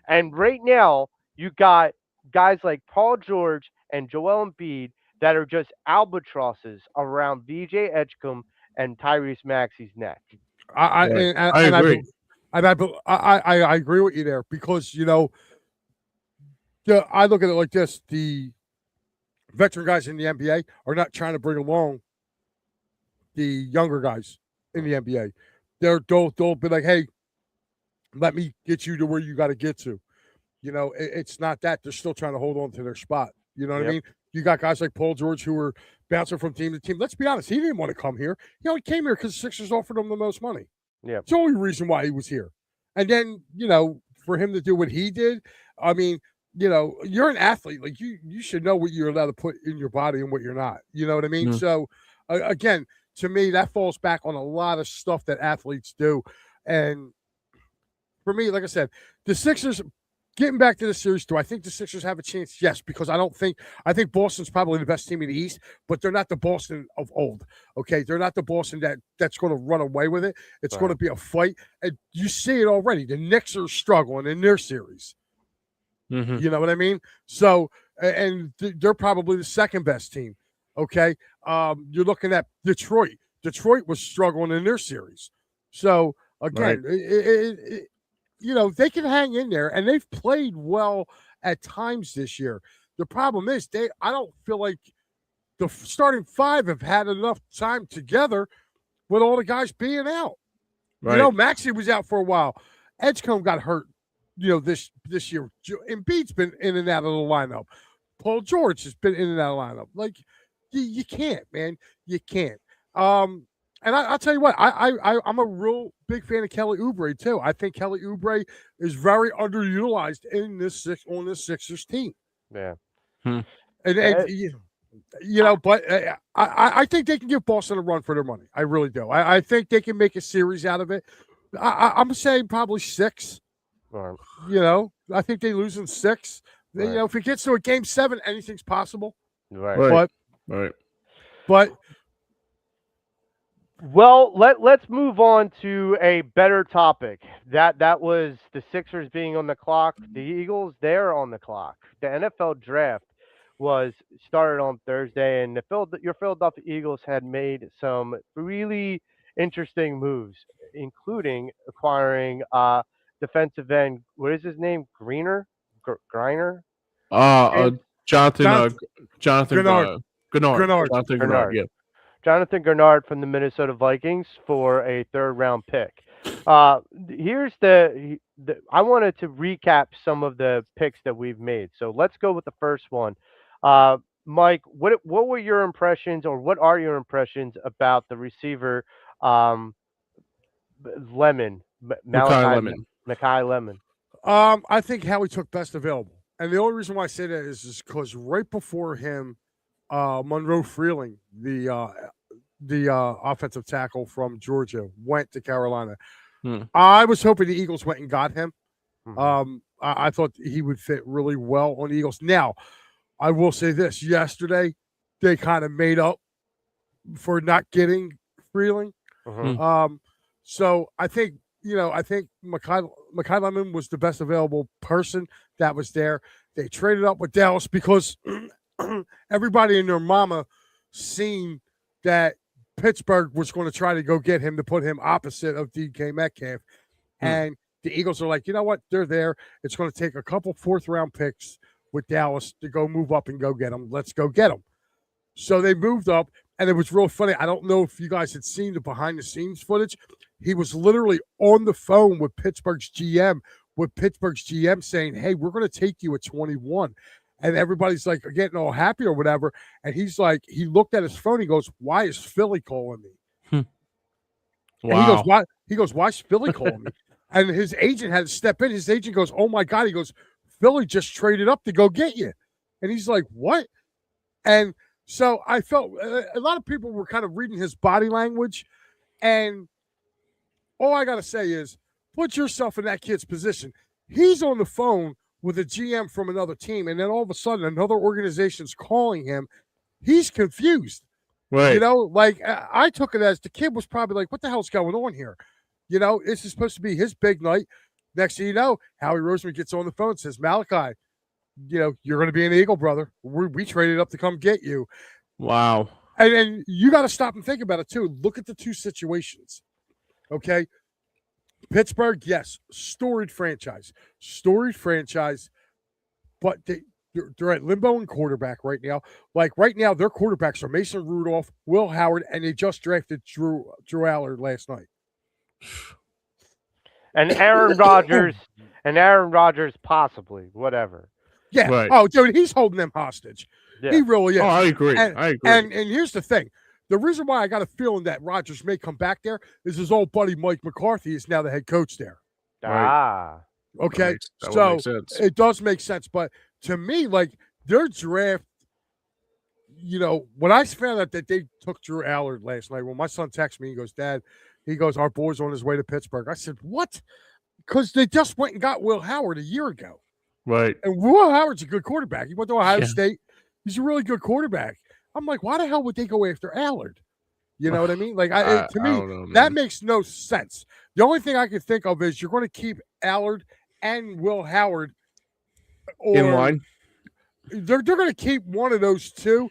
And right now, you got guys like Paul George and Joel Embiid that are just albatrosses around VJ Edgecombe and Tyrese Maxey's neck. I agree. I agree with you there, because I look at it like this: the veteran guys in the NBA are not trying to bring along the younger guys in the NBA. They'll be like, hey, let me get you to where you got to get to. It's not that. They're still trying to hold on to their spot. You know what I mean? You got guys like Paul George who were bouncing from team to team. Let's be honest. He didn't want to come here. He came here because the Sixers offered him the most money. Yeah. It's the only reason why he was here. And then, for him to do what he did, I mean, you're an athlete. You should know what you're allowed to put in your body and what you're not. You know what I mean? Mm-hmm. So, again, to me, that falls back on a lot of stuff that athletes do. And for me, like I said, the Sixers, getting back to the series, do I think the Sixers have a chance? Yes, because I think Boston's probably the best team in the East, but they're not the Boston of old. Okay, they're not the Boston that's going to run away with it. It's going to be a fight, and you see it already. The Knicks are struggling in their series. Mm-hmm. You know what I mean? So, and they're probably the second best team. Okay, you're looking at Detroit. Detroit was struggling in their series. So again, they can hang in there, and they've played well at times this year. The problem is I don't feel like the starting 5 have had enough time together with all the guys being out. Right. Maxey was out for a while. Edgecombe got hurt, this year. Embiid's been in and out of the lineup. Paul George has been in and out of the lineup. You can't, man. You can't. And I'll tell you what, I'm a real big fan of Kelly Oubre too. I think Kelly Oubre is very underutilized in on this Sixers team. Yeah. And but I think they can give Boston a run for their money. I really do. I think they can make a series out of it. I'm saying probably 6. Right. I think they lose in 6. Right. If it gets to a game 7, anything's possible. Right. But well, let's move on to a better topic. That was the Sixers being on the clock. The Eagles, they're on the clock. The NFL draft was started on Thursday, and your Philadelphia Eagles had made some really interesting moves, including acquiring defensive end. What is his name? Griner. Jonathan Grenard. Yeah. Jonathan Grenard from the Minnesota Vikings for a 3rd-round pick. Here's I wanted to recap some of the picks that we've made. So let's go with the first one. Mike, what were your impressions, or what are your impressions about the receiver Mackay Lemon? I think Howie took best available, and the only reason why I say that is because right before him, Monroe Freeling, the offensive tackle from Georgia, went to Carolina. I was hoping the Eagles went and got him. I thought he would fit really well on the Eagles. Now, I will say this: yesterday, they kind of made up for not getting Freeling. So I think Mackay Lemon was the best available person that was there. They traded up with Dallas because everybody and their mama seen that Pittsburgh was going to try to go get him to put him opposite of DK Metcalf. And the Eagles are like, you know what? They're there. It's going to take a couple 4th-round picks with Dallas to go move up and go get him. Let's go get him. So they moved up, and it was real funny. I don't know if you guys had seen the behind-the-scenes footage. He was literally on the phone with Pittsburgh's GM, saying, hey, we're going to take you at 21. And everybody's like getting all happy or whatever. And he's like, he looked at his phone. He goes, why is Philly calling me? Wow. And he goes, why is Philly calling me? And his agent had to step in. His agent goes, oh my God. He goes, Philly just traded up to go get you. And he's like, what? And so I felt a lot of people were kind of reading his body language. And all I got to say is, put yourself in that kid's position. He's on the phone with a GM from another team, and then all of a sudden another organization's calling him. He's confused. Right. I took it as the kid was probably like, what the hell's going on here? This is supposed to be his big night. Next thing you know, Howie Roseman gets on the phone and says, Malachi, you're going to be an Eagle, brother. We traded up to come get you. Wow. And you got to stop and think about it, too. Look at the two situations. Okay? Pittsburgh, yes, storied franchise, but they're at limbo in quarterback right now. Like right now, their quarterbacks are Mason Rudolph, Will Howard, and they just drafted Drew Allard last night. And Aaron Rodgers, possibly, whatever. Yeah. Right. Oh, dude, he's holding them hostage. Yeah. He really is. Oh, I agree. And here's the thing. The reason why I got a feeling that Rodgers may come back there is his old buddy Mike McCarthy is now the head coach there. Right. Okay. That so makes sense. It does make sense. But to me, like their draft, when I found out that they took Drew Allard last night, when my son texted me, he goes, Dad, our boy's on his way to Pittsburgh. I said, what? Because they just went and got Will Howard a year ago. Right. And Will Howard's a good quarterback. He went to Ohio State. He's a really good quarterback. I'm like, why the hell would they go after Allard? You know what I mean? Like, to me, that makes no sense. The only thing I can think of is you're going to keep Allard and Will Howard in line. They're going to keep one of those two,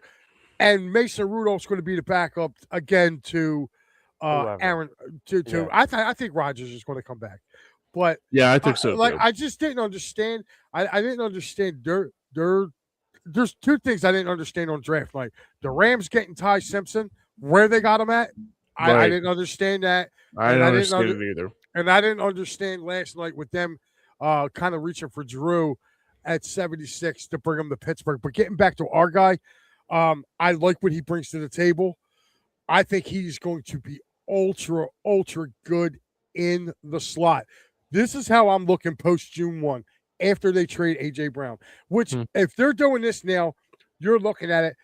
and Mason Rudolph's going to be the backup again to Aaron. I think Rodgers is going to come back, but yeah, I think so. I just didn't understand. I didn't understand there's two things I didn't understand on draft night. The Rams getting Ty Simpson, where they got him at. I didn't understand that. I didn't understand it either. And I didn't understand last night with them kind of reaching for Drew at 76 to bring him to Pittsburgh. But getting back to our guy, I like what he brings to the table. I think he's going to be ultra good in the slot. This is how I'm looking post June 1 after they trade A.J. Brown, which if they're doing this now, you're looking at it.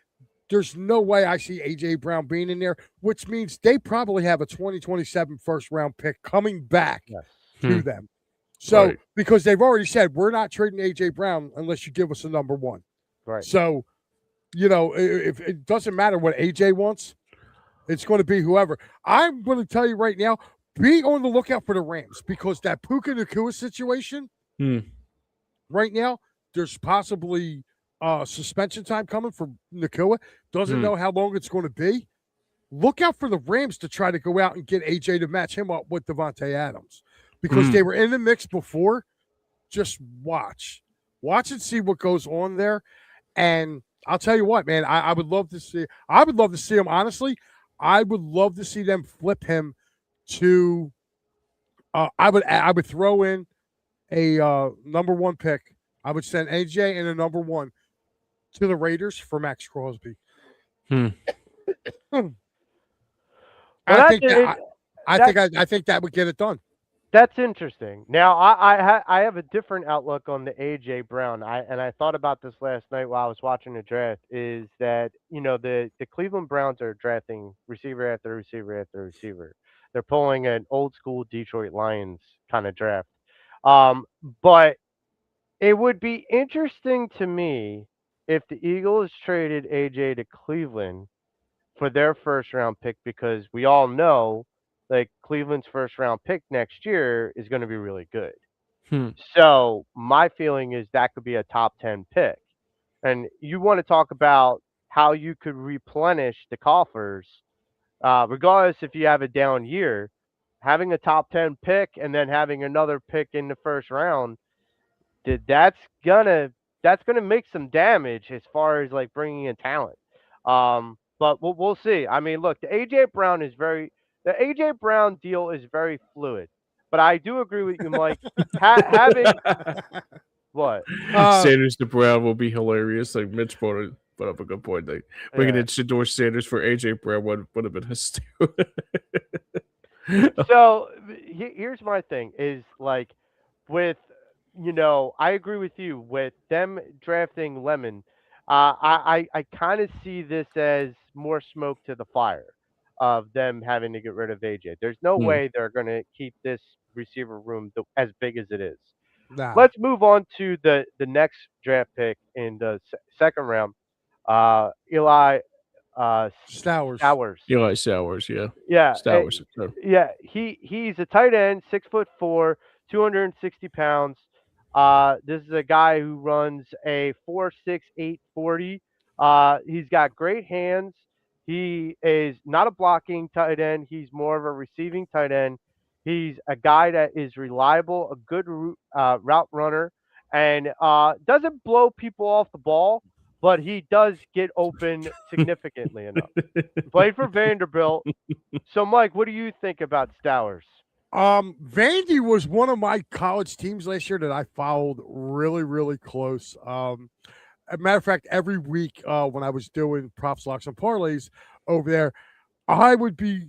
There's no way I see A.J. Brown being in there, which means they probably have a 2027 first-round pick coming back to them. So, because they've already said, we're not trading A.J. Brown unless you give us a number one. Right. So, if it doesn't matter what A.J. wants, it's going to be whoever. I'm going to tell you right now, be on the lookout for the Rams because that Puka Nacua situation right now, there's possibly suspension time coming for Nacua. Doesn't know how long it's going to be. Look out for the Rams to try to go out and get AJ to match him up with Devontae Adams because they were in the mix before. Just watch and see what goes on there. And I'll tell you what, man, I would love to see. I would love to see him. Honestly, I would love to see them flip him to. I would throw in a number one pick. I would send AJ and a number one to the Raiders for Max Crosby. I think that would get it done. That's interesting. Now, I have a different outlook on the AJ Brown. I thought about this last night while I was watching the draft. Is that the Cleveland Browns are drafting receiver after receiver after receiver. They're pulling an old school Detroit Lions kind of draft. But it would be interesting to me if the Eagles traded AJ to Cleveland for their first round pick because we all know like Cleveland's first round pick next year is going to be really good. So my feeling is that could be a top 10 pick. And you want to talk about how you could replenish the coffers, regardless if you have a down year, having a top 10 pick and then having another pick in the first round, that's gonna make some damage as far as like bringing in talent. But we'll see. I mean, look, the AJ Brown deal is very fluid, but I do agree with you, Mike. Having what Sanders to Brown will be hilarious. Like Mitch put up a good point. Like bringing in Shedeur Sanders for AJ Brown would have been hysterical. So here's my thing: is like with I agree with you with them drafting Lemon. I kind of see this as more smoke to the fire of them having to get rid of AJ. There's no way they're going to keep this receiver room as big as it is. Nah. Let's move on to the next draft pick in the second round. Eli Stowers. Eli Sowers, yeah. Yeah. Stowers. Yeah. He's a tight end, 6'4", 260 pounds. This is a guy who runs a 4.68 40. He's got great hands. He is not a blocking tight end. He's more of a receiving tight end. He's a guy that is reliable, a good route runner, and doesn't blow people off the ball, but he does get open significantly enough. Played for Vanderbilt. So, Mike, what do you think about Stowers? Vandy was one of my college teams last year that I followed really, really close. As a matter of fact, every week when I was doing props, locks, and parlays over there, I would be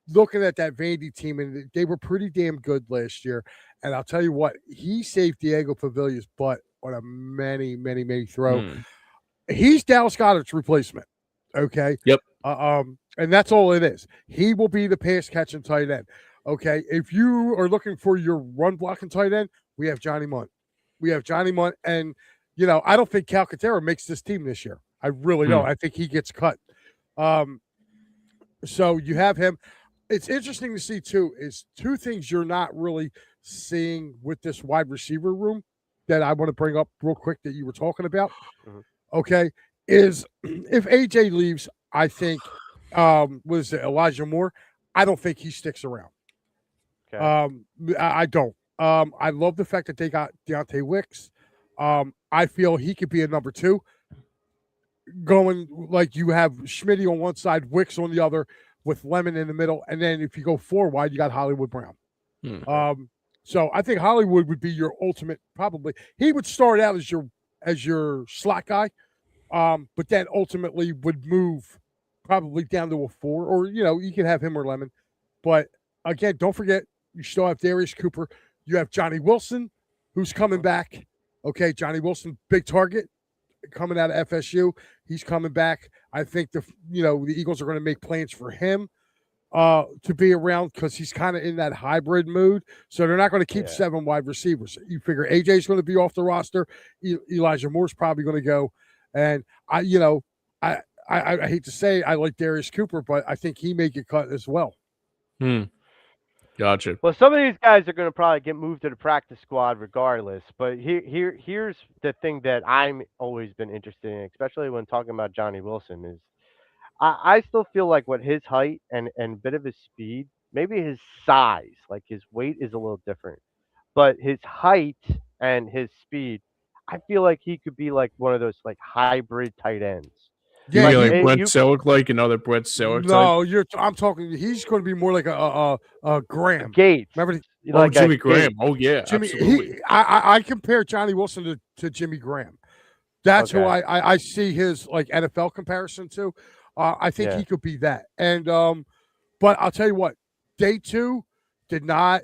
looking at that Vandy team, and they were pretty damn good last year. And I'll tell you what, he saved Diego Pavilla's butt on a many throw. He's Dallas Goedert's replacement. Okay. Yep. And that's all it is. He will be the pass catching tight end. Okay. If you are looking for your run blocking tight end, we have Johnny Munt. And I don't think Calcaterra makes this team this year. I really don't. I think he gets cut. So you have him. It's interesting to see, too, is two things you're not really seeing with this wide receiver room that I want to bring up real quick that you were talking about. Okay, is if AJ leaves, I think, was it Elijah Moore? I don't think he sticks around. Okay. I don't. I love the fact that they got Deontay Wicks. I feel he could be a number two. Going like you have Schmitty on one side, Wicks on the other, with Lemon in the middle, and then if you go 4 wide, you got Hollywood Brown. So I think Hollywood would be your ultimate. Probably he would start out as your slot guy, but then ultimately would move probably down to a 4, or you can have him or Lemon. But again, don't forget, you still have Darius Cooper. You have Johnny Wilson, who's coming back. Okay, Johnny Wilson, big target, coming out of FSU. He's coming back. I think the Eagles are going to make plans for him to be around because he's kind of in that hybrid mood. So they're not going to keep 7 wide receivers. You figure AJ's going to be off the roster. Elijah Moore's probably going to go. And I hate to say I like Darius Cooper, but I think he may get cut as well. Gotcha. Well, some of these guys are going to probably get moved to the practice squad regardless. But here's the thing that I'm always been interested in, especially when talking about Johnny Wilson, is I still feel like with his height and a bit of his speed, maybe his size, like his weight is a little different, but his height and his speed, I feel like he could be like one of those like hybrid tight ends. Yeah, like Brett Selleck, like another Brett Selleck. No, I'm talking. He's going to be more like a Graham Gates. Remember, like Jimmy Graham. Oh yeah, Jimmy. absolutely. I compare Johnny Wilson to Jimmy Graham. That's who I see his like NFL comparison to. I think he could be that. And but I'll tell you what, day 2 did not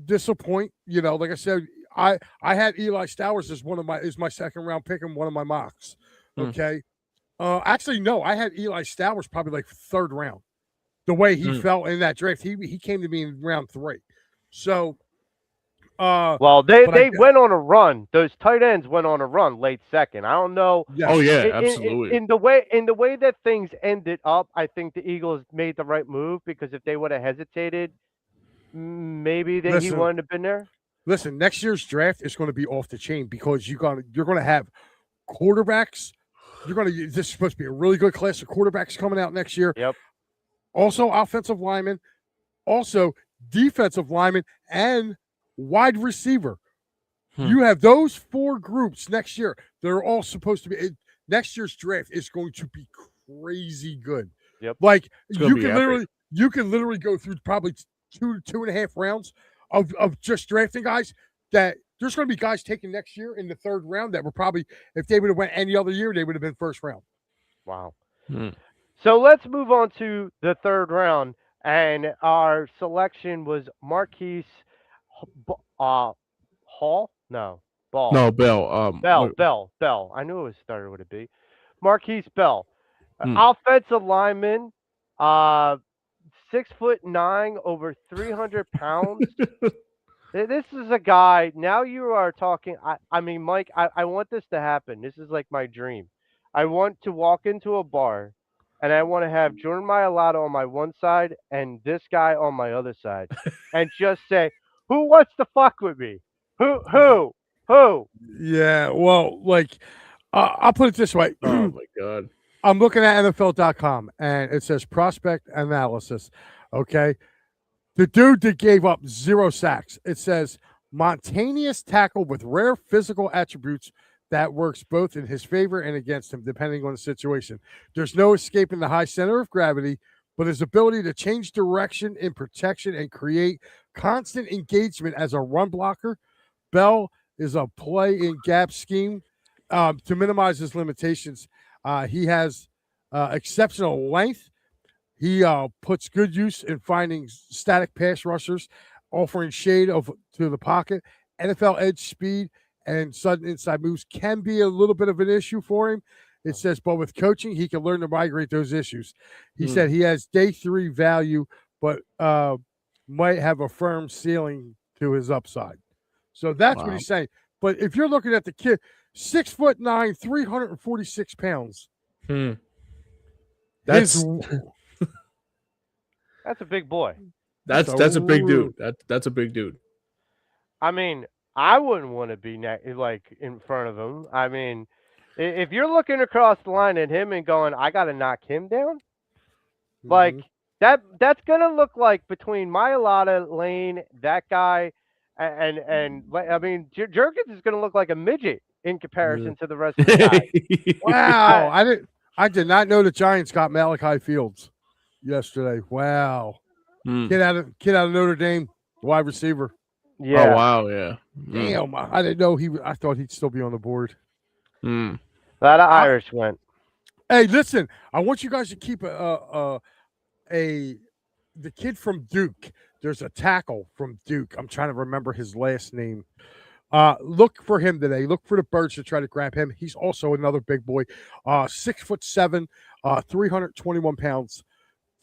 disappoint. Like I said, I had Eli Stowers as my second round pick and one of my mocks. Okay. Actually, no, I had Eli Stowers probably like 3rd round. The way he fell in that draft, he came to me in round 3. So, well, they went on a run. Those tight ends went on a run late 2nd. I don't know. Yes. Oh yeah, absolutely. In the way that things ended up, I think the Eagles made the right move because if they would have hesitated, maybe he wouldn't have been there. Listen, next year's draft is going to be off the chain because you're going to have quarterbacks. This is supposed to be a really good class of quarterbacks coming out next year. Yep. Also, offensive linemen, also defensive linemen, and wide receiver. You have those 4 groups next year. They're all supposed to be. Next year's draft is going to be crazy good. Yep. Like you can literally go through probably 2.5 rounds of just drafting guys that. There's going to be guys taken next year in the 3rd round that were probably, if they would have went any other year, they would have been 1st round. Wow. So let's move on to the 3rd round, and our selection was Marquise Hall? No, Ball. No, Bell. Bell. I knew it started with a B. Marquise Bell, offensive lineman, 6'9", over 300 pounds. This is a guy, now you are talking, I mean, Mike, I want this to happen. This is like my dream. I want to walk into a bar, and I want to have Jordan Mailata on my one side and this guy on my other side, and just say, who wants to fuck with me? Who? Yeah, well, like, I'll put it this way. Oh, my God. I'm looking at NFL.com, and it says prospect analysis, okay? The dude that gave up 0 sacks. It says Montaneous tackle with rare physical attributes that works both in his favor and against him, depending on the situation. There's no escaping the high center of gravity, but his ability to change direction in protection and create constant engagement as a run blocker. Bell is a play in gap scheme to minimize his limitations. He has exceptional length. He puts good use in finding static pass rushers, offering shade to the pocket. NFL edge speed and sudden inside moves can be a little bit of an issue for him. It says, but with coaching, he can learn to migrate those issues. He said he has day 3 value, but might have a firm ceiling to his upside. So that's what he's saying. But if you're looking at the kid, 6'9", 346 pounds. That's a big boy. That's a big dude. That's a big dude. I mean, I wouldn't want to be in front of him. I mean, if you're looking across the line at him and going, I got to knock him down, like that's gonna look like between Mailata, Lane, that guy, and I mean, Jerkins is gonna look like a midget in comparison to the rest of the guys. Wow, I did not know the Giants got Malachi Fields yesterday. Wow, kid out of Notre Dame, wide receiver. Yeah. Oh wow, yeah. Damn, I didn't know I thought he'd still be on the board. That Irish went. Hey, listen, I want you guys to keep a the kid from Duke. There's a tackle from Duke. I'm trying to remember his last name. Look for him today. Look for the Birds to try to grab him. He's also another big boy. 6'7", 321 pounds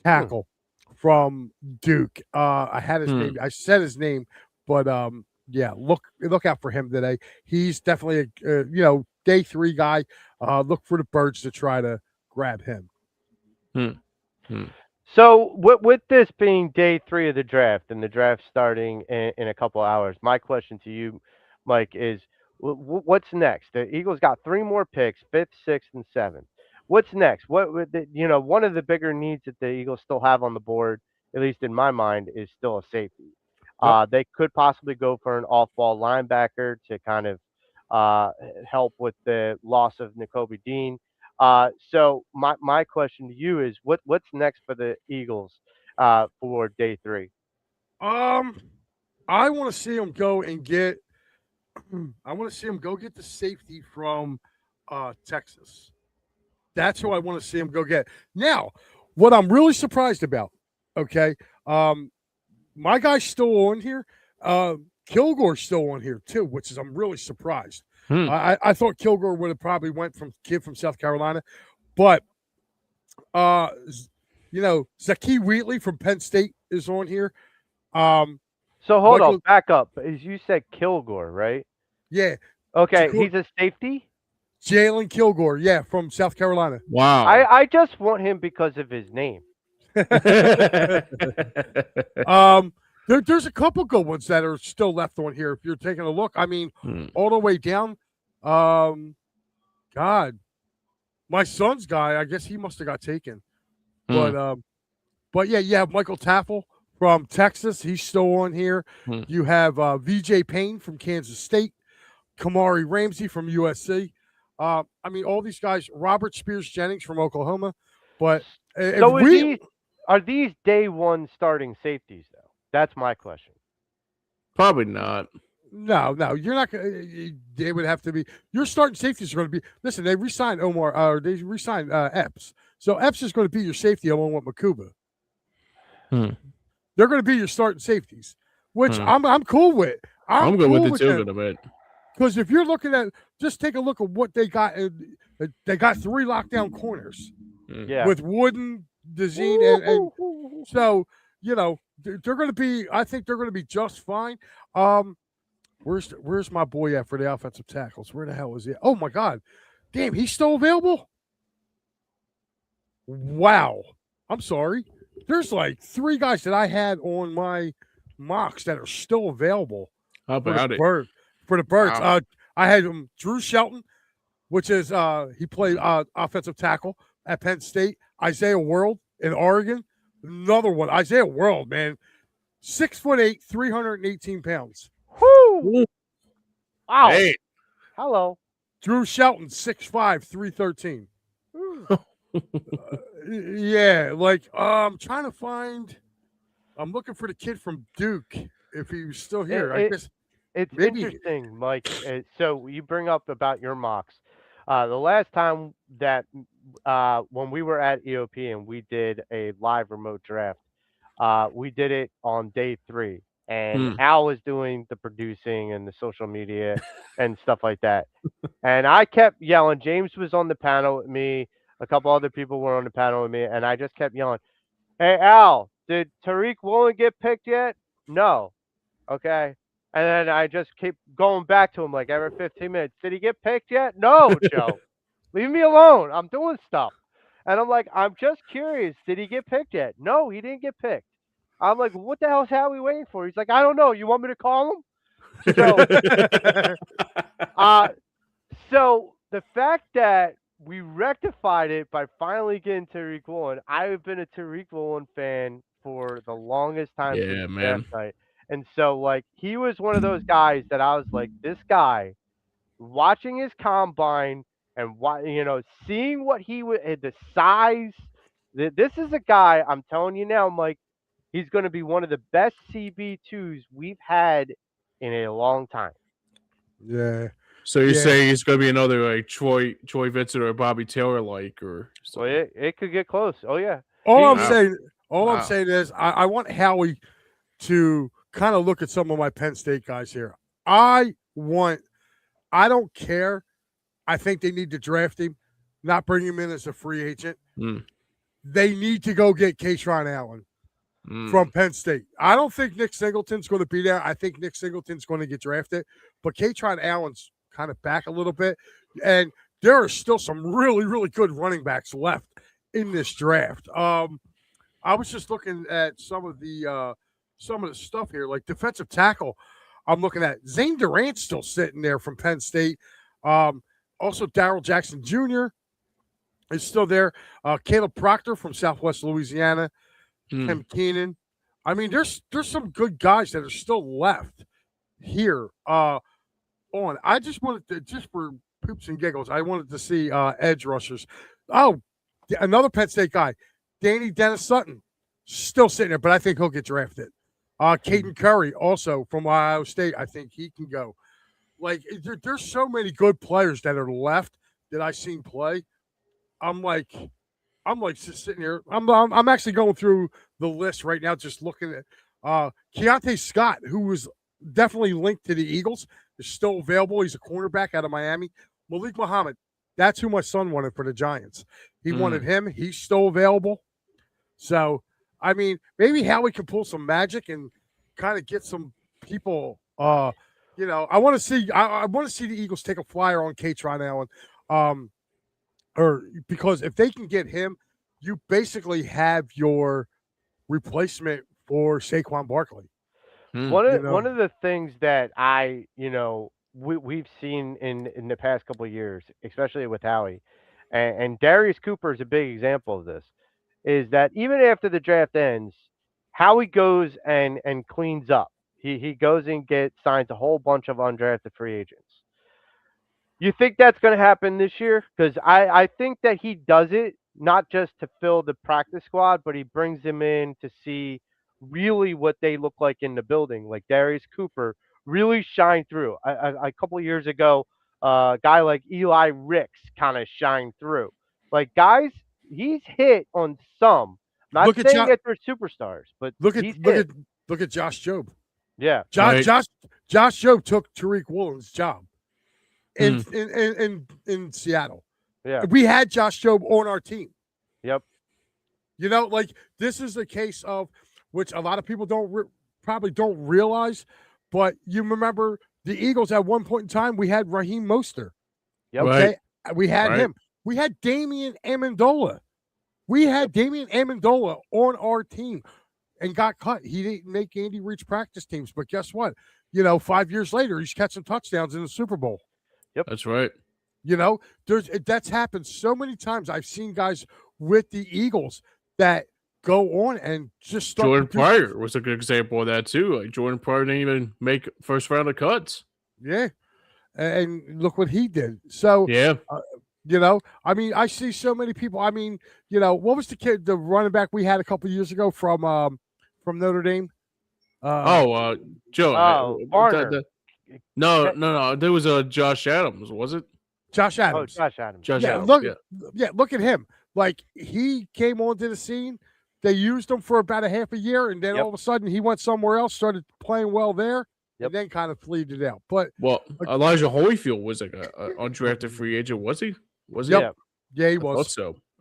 tackle from Duke. I had his name. I said his name, but yeah, look out for him today. He's definitely a day 3 guy. Look for the Birds to try to grab him. So with this being day 3 of the draft and the draft starting in a couple hours, my question to you, Mike, is what's next? The Eagles got 3 more picks, 5th, 6th, and 7th. What's next? What one of the bigger needs that the Eagles still have on the board, at least in my mind, is still a safety. They could possibly go for an off-ball linebacker to kind of help with the loss of Nakobe Dean. So my question to you is, what's next for the Eagles for day 3? I want to see him go and get. I want to see him go get the safety from Texas. That's who I want to see him go get. Now, what I'm really surprised about, okay, my guy's still on here. Kilgore's still on here too, which is I'm really surprised. I thought Kilgore would have probably went from kid from South Carolina, but Zakee Wheatley from Penn State is on here. So hold on, back up. As you said, Kilgore, right? Yeah. Okay, he's a safety. Jalen Kilgore, yeah, from South Carolina. Wow. I just want him because of his name. There's a couple good ones that are still left on here. If you're taking a look, I mean, all the way down. God, my son's guy, I guess he must have got taken. But yeah, you have Michael Taffel from Texas. He's still on here. You have VJ Payne from Kansas State, Kamari Ramsey from USC. I mean, all these guys. Robert Spears Jennings from Oklahoma. But are these day 1 starting safeties though? That's my question. Probably not. No, you're not going to. They would have to be. Your starting safeties are going to be. Listen, they re-signed Omar, or they re-signed Epps. So Epps is going to be your safety along with Makuba. They're going to be your starting safeties, which I'm cool with. I'm good with it too in a bit. Because if you're looking at, just take a look at what they got. They got 3 lockdown corners. Yeah. With Wooden, Dezine, and so they're going to be. I think they're going to be just fine. Where's my boy at for the offensive tackles? Where the hell is he? Oh my God, damn, he's still available. Wow, I'm sorry. There's like 3 guys that I had on my mocks that are still available. How about it? For the Birds. Wow. I had Drew Shelton, which is he played offensive tackle at Penn State. Isaiah World in Oregon. Another one. Isaiah World, man. 6'8", 318 pounds. Whoo! Wow. Hey. Hello. Drew Shelton, 6'5", 313. Yeah, like I'm trying to find. I'm looking for the kid from Duke if he's still here. I guess it's maybe. Interesting, Mike. So you bring up about your mocks. The last time that when we were at EOP and we did a live remote draft, we did it on day 3, and Al was doing the producing and the social media and stuff like that. And I kept yelling. James was on the panel with me. A couple other people were on the panel with me, and I just kept yelling, "Hey, Al, did Tariq Woolen get picked yet?" No. Okay. And then I just keep going back to him like every 15 minutes. Did he get picked yet? No, Joe. Leave me alone. I'm doing stuff. And I'm like, I'm just curious. Did he get picked yet? No, he didn't get picked. I'm like, what the hell is Howie waiting for? He's like, I don't know. You want me to call him? So the fact that we rectified it by finally getting Tariq Woolen. I have been a Tariq Woolen fan for the longest time. Yeah, man. Night. And so, like, he was one of those guys that I was like, this guy, watching his combine and seeing what he would, the size. This is a guy. I'm telling you now, Mike. He's going to be one of the best CB2s we've had in a long time. Yeah. So you're saying he's going to be another like Troy Vincent or Bobby Taylor like, or well, it could get close. Oh yeah. All I'm All I'm Wow. saying is I want Howie to kind of look at some of my Penn State guys here. I don't care. I think they need to draft him, not bring him in as a free agent. Mm. They need to go get Kaytron Allen from Penn State. I don't think Nick Singleton's going to be there. I think Nick Singleton's going to get drafted, but Kaytron Allen's kind of back a little bit. And there are still some really, really good running backs left in this draft. I was just looking at some of the stuff here, like defensive tackle. I'm looking at Zane Durant's still sitting there from Penn State. Also, Darrell Jackson Jr. is still there. Caleb Proctor from Southwest Louisiana. Tim Keenan. I mean, there's some good guys that are still left here. I just wanted to, just for poops and giggles, I wanted to see edge rushers. Oh, another Penn State guy, Danny Dennis Sutton, still sitting there, but I think he'll get drafted. Caden Curry, also from Ohio State, I think he can go. Like, there's so many good players that are left that I've seen play. I'm just sitting here. I'm actually going through the list right now, just looking at Keontae Scott, who was definitely linked to the Eagles, is still available. He's a cornerback out of Miami. Malik Muhammad, that's who my son wanted for the Giants. He wanted him. He's still available. So, I mean, maybe Howie can pull some magic and kind of get some people. I want to see. I want to see the Eagles take a flyer on Kaytron Allen. Or because if they can get him, you basically have your replacement for Saquon Barkley. One of the things that we've seen in the past couple of years, especially with Howie, and Darius Cooper is a big example of this, is that even after the draft ends, Howie goes and cleans up. He goes and signs a whole bunch of undrafted free agents. You think that's going to happen this year? Because I think that he does it not just to fill the practice squad, but he brings them in to see really what they look like in the building. Like Darius Cooper really shined through. A couple of years ago, a guy like Eli Ricks kind of shined through. Like, guys, he's hit on some. Not saying that they're superstars, but look at Josh Jobe. Yeah, Josh Jobe took Tariq Woolen's job in Seattle. Yeah, we had Josh Jobe on our team. Yep. Like, this is a case of which a lot of people probably don't realize, but you remember the Eagles at one point in time, we had Raheem Mostert. Yep. Okay, we had him. We had Damian Amendola. We had Damian Amendola on our team and got cut. He didn't make Andy Reid's practice teams, but guess what? 5 years later, he's catching touchdowns in the Super Bowl. Yep, that's right. That's happened so many times. I've seen guys with the Eagles that go on and just start. Jordan Pryor was a good example of that too. Like, Jordan Pryor didn't even make first round of cuts. Yeah, and look what he did. So yeah. I mean, I see so many people. I mean, what was the running back we had a couple of years ago from Notre Dame? Joe. Varner. No. There was a Josh Adams, was it? Josh Adams. Oh, Josh Adams. Look at him. Like, he came onto the scene. They used him for about a half a year, and then all of a sudden he went somewhere else, started playing well there, and then kind of fleed it out. But Elijah Holyfield was like an undrafted free agent, was he? Was he? Yep. Yeah, he was.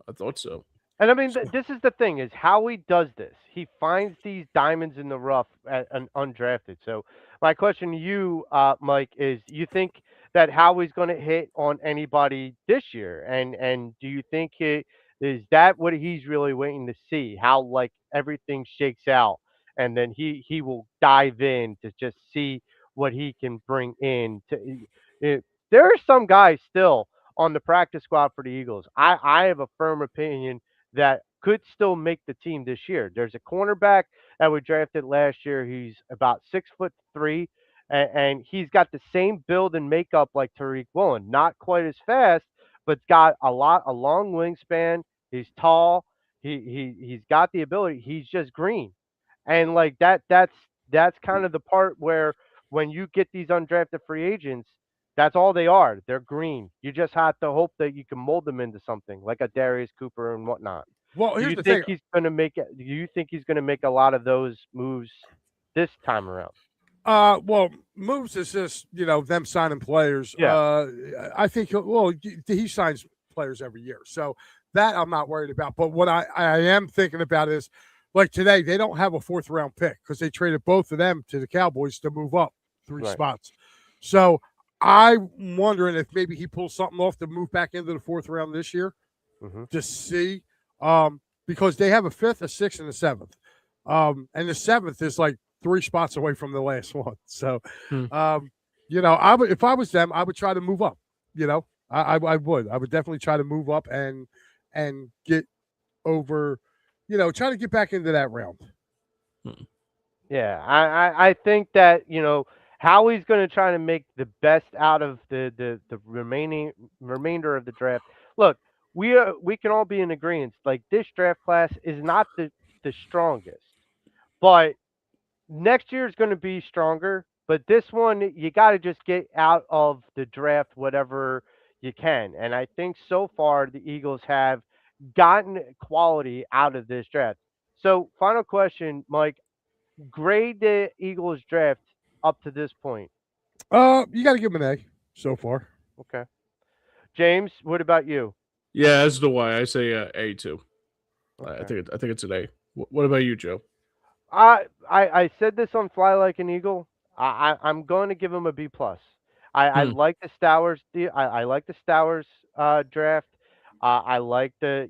I thought so. And I mean, this is the thing: is how he does this. He finds these diamonds in the rough and undrafted. So my question to you, Mike, is: you think that Howie's going to hit on anybody this year? And do you think is that what he's really waiting to see? How everything shakes out, and then he will dive in to just see what he can bring in. There are some guys still on the practice squad for the Eagles. I have a firm opinion that could still make the team this year. There's a cornerback that we drafted last year. He's about 6'3", and he's got the same build and makeup like Tariq Woolen. Not quite as fast, but got a long wingspan. He's tall. He's got the ability. He's just green, and that's kind of the part where when you get these undrafted free agents, that's all they are. They're green. You just have to hope that you can mold them into something like a Darius Cooper and whatnot. Well, Do here's you the think thing. he's going to make it? Do you think he's going to make a lot of those moves this time around? Well, moves is just them signing players. Yeah. I think he signs players every year, so that I'm not worried about. But what I am thinking about is like today they don't have a 4th round pick because they traded both of them to the Cowboys to move up 3 Right. spots. So I'm wondering if maybe he pulls something off to move back into the 4th round this year Mm-hmm. to see, because they have a 5th, a 6th, and a 7th, and the 7th is like 3 spots away from the last one. So, Hmm. I would, if I was them, I would try to move up. I would definitely try to move up and get over, try to get back into that round. Yeah, I think that Howie's going to try to make the best out of the remainder of the draft. Look, we can all be in agreement. Like this draft class is not the strongest, but next year is going to be stronger. But this one, you got to just get out of the draft whatever you can. And I think so far the Eagles have gotten quality out of this draft. So, final question, Mike. Grade the Eagles draft up to this point. You got to give him an A so far. Okay. James, what about you? Yeah, as do I. I say A too. I Okay. think it's an A. What about you, Joe? I said this on Fly Like an Eagle. I'm going to give him a B plus. I Hmm. like the Stowers. I like the Stowers draft. I like the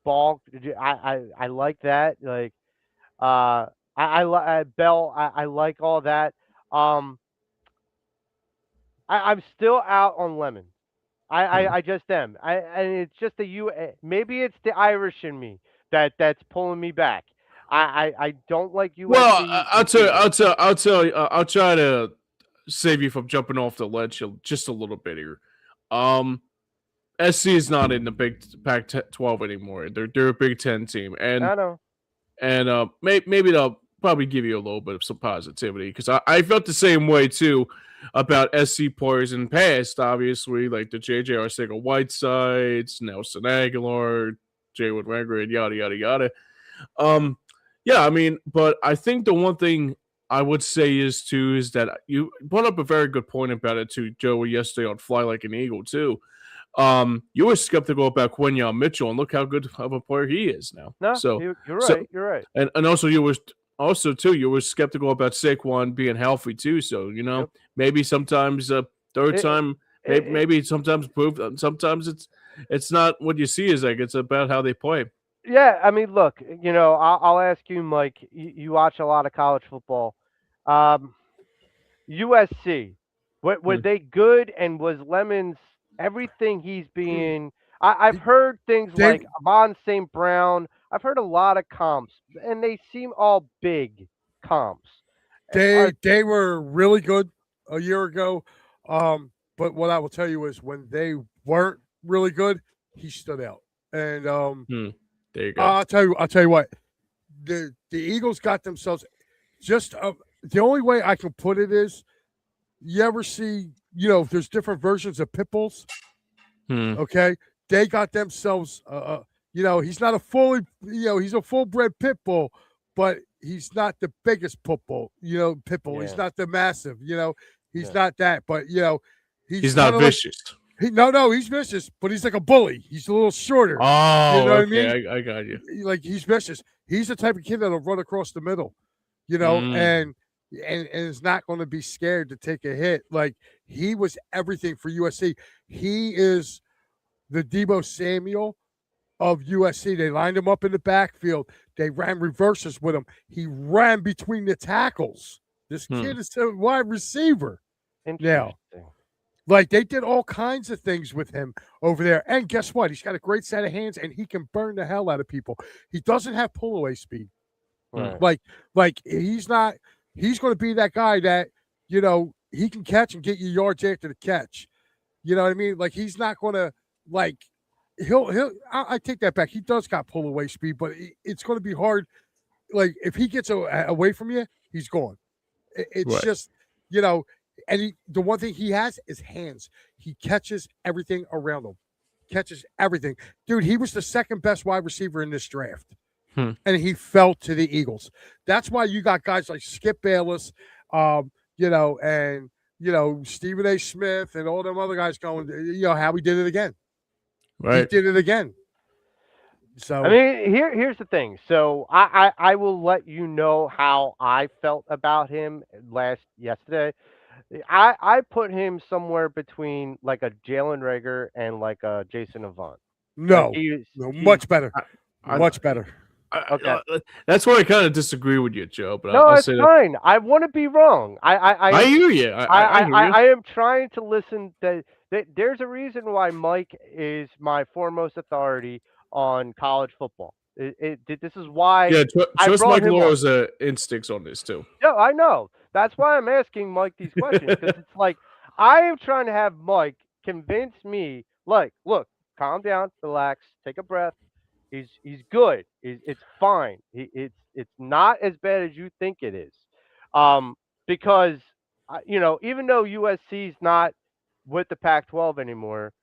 ball. I like that. Like Bell. I like all that. Um, I'm still out on Lemon. Hmm. I just am. And it's just the maybe it's the Irish in me that's pulling me back. I don't like Well, USC I'll tell you. receivers. I'll tell you. I'll try to save you from jumping off the ledge just a little bit here. Um, SC is not in the Big Pac-12 anymore. They're a Big Ten team, I know. and maybe they'll probably give you a little bit of some positivity because I felt the same way too about SC players in the past. Obviously, like the JJ Arcega Whitesides, Nelson Aguilar, Jalen Rager, and yada yada yada. Um, yeah, I mean, but I think the one thing I would say is that you brought up a very good point about it too, Joey, yesterday on Fly Like an Eagle too. You were skeptical about Quinyon Mitchell, and look how good of a player he is now. No, So, you're so, right. You're right. and also you were skeptical about Saquon being healthy too. So Yep. maybe sometimes third It, time, it, maybe sometimes proof, sometimes it's not what you see is like it's about how they play. yeah, I mean, look, I'll ask you, Mike. You watch a lot of college football. Um, USC, were Hmm. they good? And was Lemons everything he's being? I've heard things They like Amon St. Brown. I've heard a lot of comps, and they seem all big comps. they were really good a year ago. But what I will tell you is when they weren't really good, he stood out. And Hmm. There you go. I'll tell you what, the Eagles got themselves just the only way I can put it is you ever see, there's different versions of pit bulls. Hmm. Okay. They got themselves he's not a fully he's a full bred pit bull, but he's not the biggest pit bull. He's Yeah, not the massive, he's yeah, not that, but he's He's kind not of like vicious. he's vicious, but he's like a bully. He's a little shorter. You Oh, know what I mean? okay, I got you. Like he's vicious. He's the type of kid that'll run across the middle, Mm. and is not going to be scared to take a hit. Like he was everything for USC. He is the Debo Samuel of USC. They lined him up in the backfield. They ran reverses with him. He ran between the tackles. This Hmm. kid is a wide receiver interesting. now. Like they did all kinds of things with him over there. And guess what? He's got a great set of hands and he can burn the hell out of people. He doesn't have pull away speed. Right. Like he's going to be that guy that, he can catch and get you yards after the catch. You know what I mean? Like he's not going to I take that back. He does got pull away speed, but it's going to be hard. Like if he gets away from you, he's gone. It's Right. just, and the one thing he has is hands. He catches everything around him. catches everything. Dude, he was the second best wide receiver in this draft. Hmm. And he fell to the Eagles. That's why you got guys like Skip Bayless, and Stephen A. Smith and all them other guys going, how he did it again. Right. He did it again. So I mean, here's the thing. So I will let you know how I felt about him yesterday. I put him somewhere between like a Jalen Rager and like a Jason Avant. no, Like much better. I- Much better. Okay. That's where I kind of disagree with you, Joe. But No, I'll it's say that. fine. I want to be wrong. I hear you. I hear you. I am trying to listen. There's a reason why Mike is my foremost authority on college football. This is why. Yeah, I trust brought Mike him Lauro's instincts on this too. Yeah, I know. That's why I'm asking Mike these questions because it's like I am trying to have Mike convince me. Like, look, calm down, relax, take a breath. He's good. It's fine. It's not as bad as you think it is. Because even though USC's not with the Pac-12 anymore,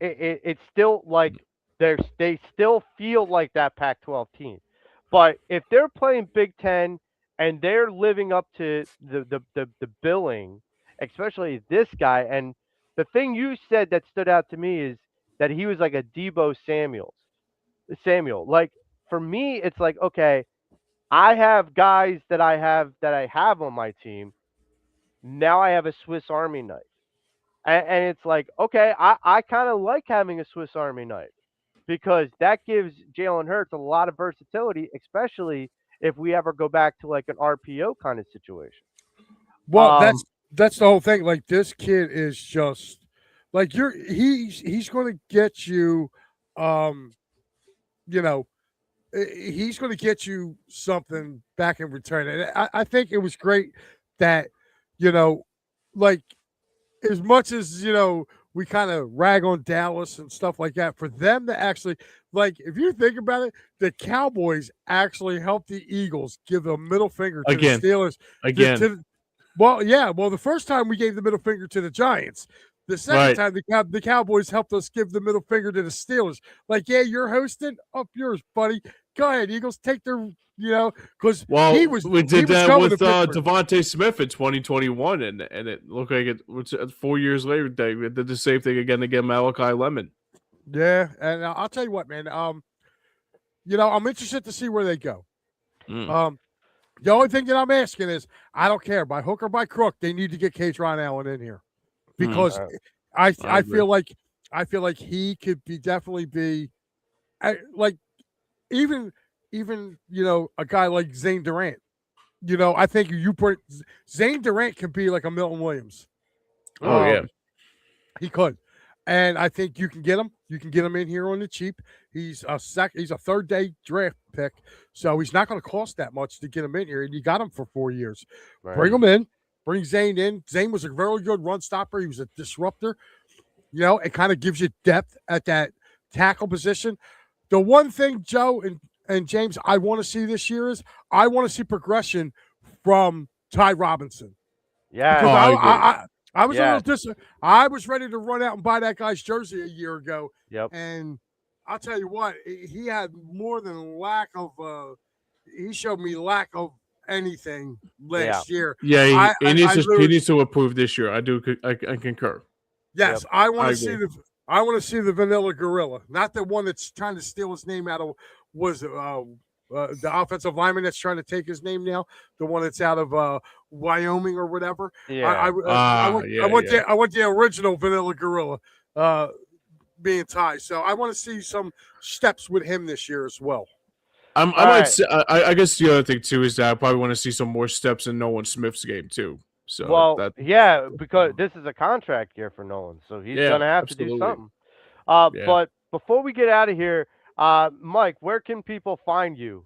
it's still like they still feel like that Pac-12 team. But if they're playing Big Ten and they're living up to the billing, especially this guy, and the thing you said that stood out to me is that he was like a Debo Samuel. Like for me, it's like, okay, I have guys that I have on my team. Now I have a Swiss Army knife. And it's like, okay, I kind of like having a Swiss Army knife because that gives Jalen Hurts a lot of versatility, especially if we ever go back to like an RPO kind of situation. Well, that's the whole thing. Like this kid is just like he's going to get you, he's going to get you something back in return. And I think it was great that, like as much as, we kind of rag on Dallas and stuff like that, for them to actually, like, if you think about it, the Cowboys actually helped the Eagles give a middle finger to the Steelers. Again. Well, the first time we gave the middle finger to the Giants. The second time, the Cowboys helped us give the middle finger to the Steelers. Like, yeah, you're hosting, up yours, buddy. Go ahead, Eagles, take their, because we did that with Devontae Smith in 2021, and it looked like it was 4 years later they did the same thing again Malachi Lemon. Yeah, and I'll tell you what, man. I'm interested to see where they go. The only thing that I'm asking is, I don't care by hook or by crook, they need to get Ron Allen in here because I feel like he could definitely be like even a guy like Zane Durant. I think Zane Durant can be like a Milton Williams. Oh yeah, he could. And I think you can get him. You can get him in here on the cheap. He's a third day draft pick, so he's not going to cost that much to get him in here. And you got him for 4 years. Right. Bring him in. Bring Zane in. Zane was a very good run stopper. He was a disruptor. It kind of gives you depth at that tackle position. The one thing, Joe and James, I want to see this year is I want to see progression from Ty Robinson. Yeah, I was a little I was ready to run out and buy that guy's jersey a year ago. Yep. And I'll tell you what, he had more than he showed me lack of anything last year. Yeah, he needs to improve this year. I concur. Yes, yep. I want to see the Vanilla Gorilla, not the one that's trying to steal his name out of the offensive lineman that's trying to take his name now, the one that's out of Wyoming or whatever. Yeah. I want the original Vanilla Gorilla being Ty. So I want to see some steps with him this year as well. I guess the other thing too is that I probably want to see some more steps in Nolan Smith's game too. So because this is a contract year for Nolan, so he's gonna have to do something. But before we get out of here, Mike, where can people find you?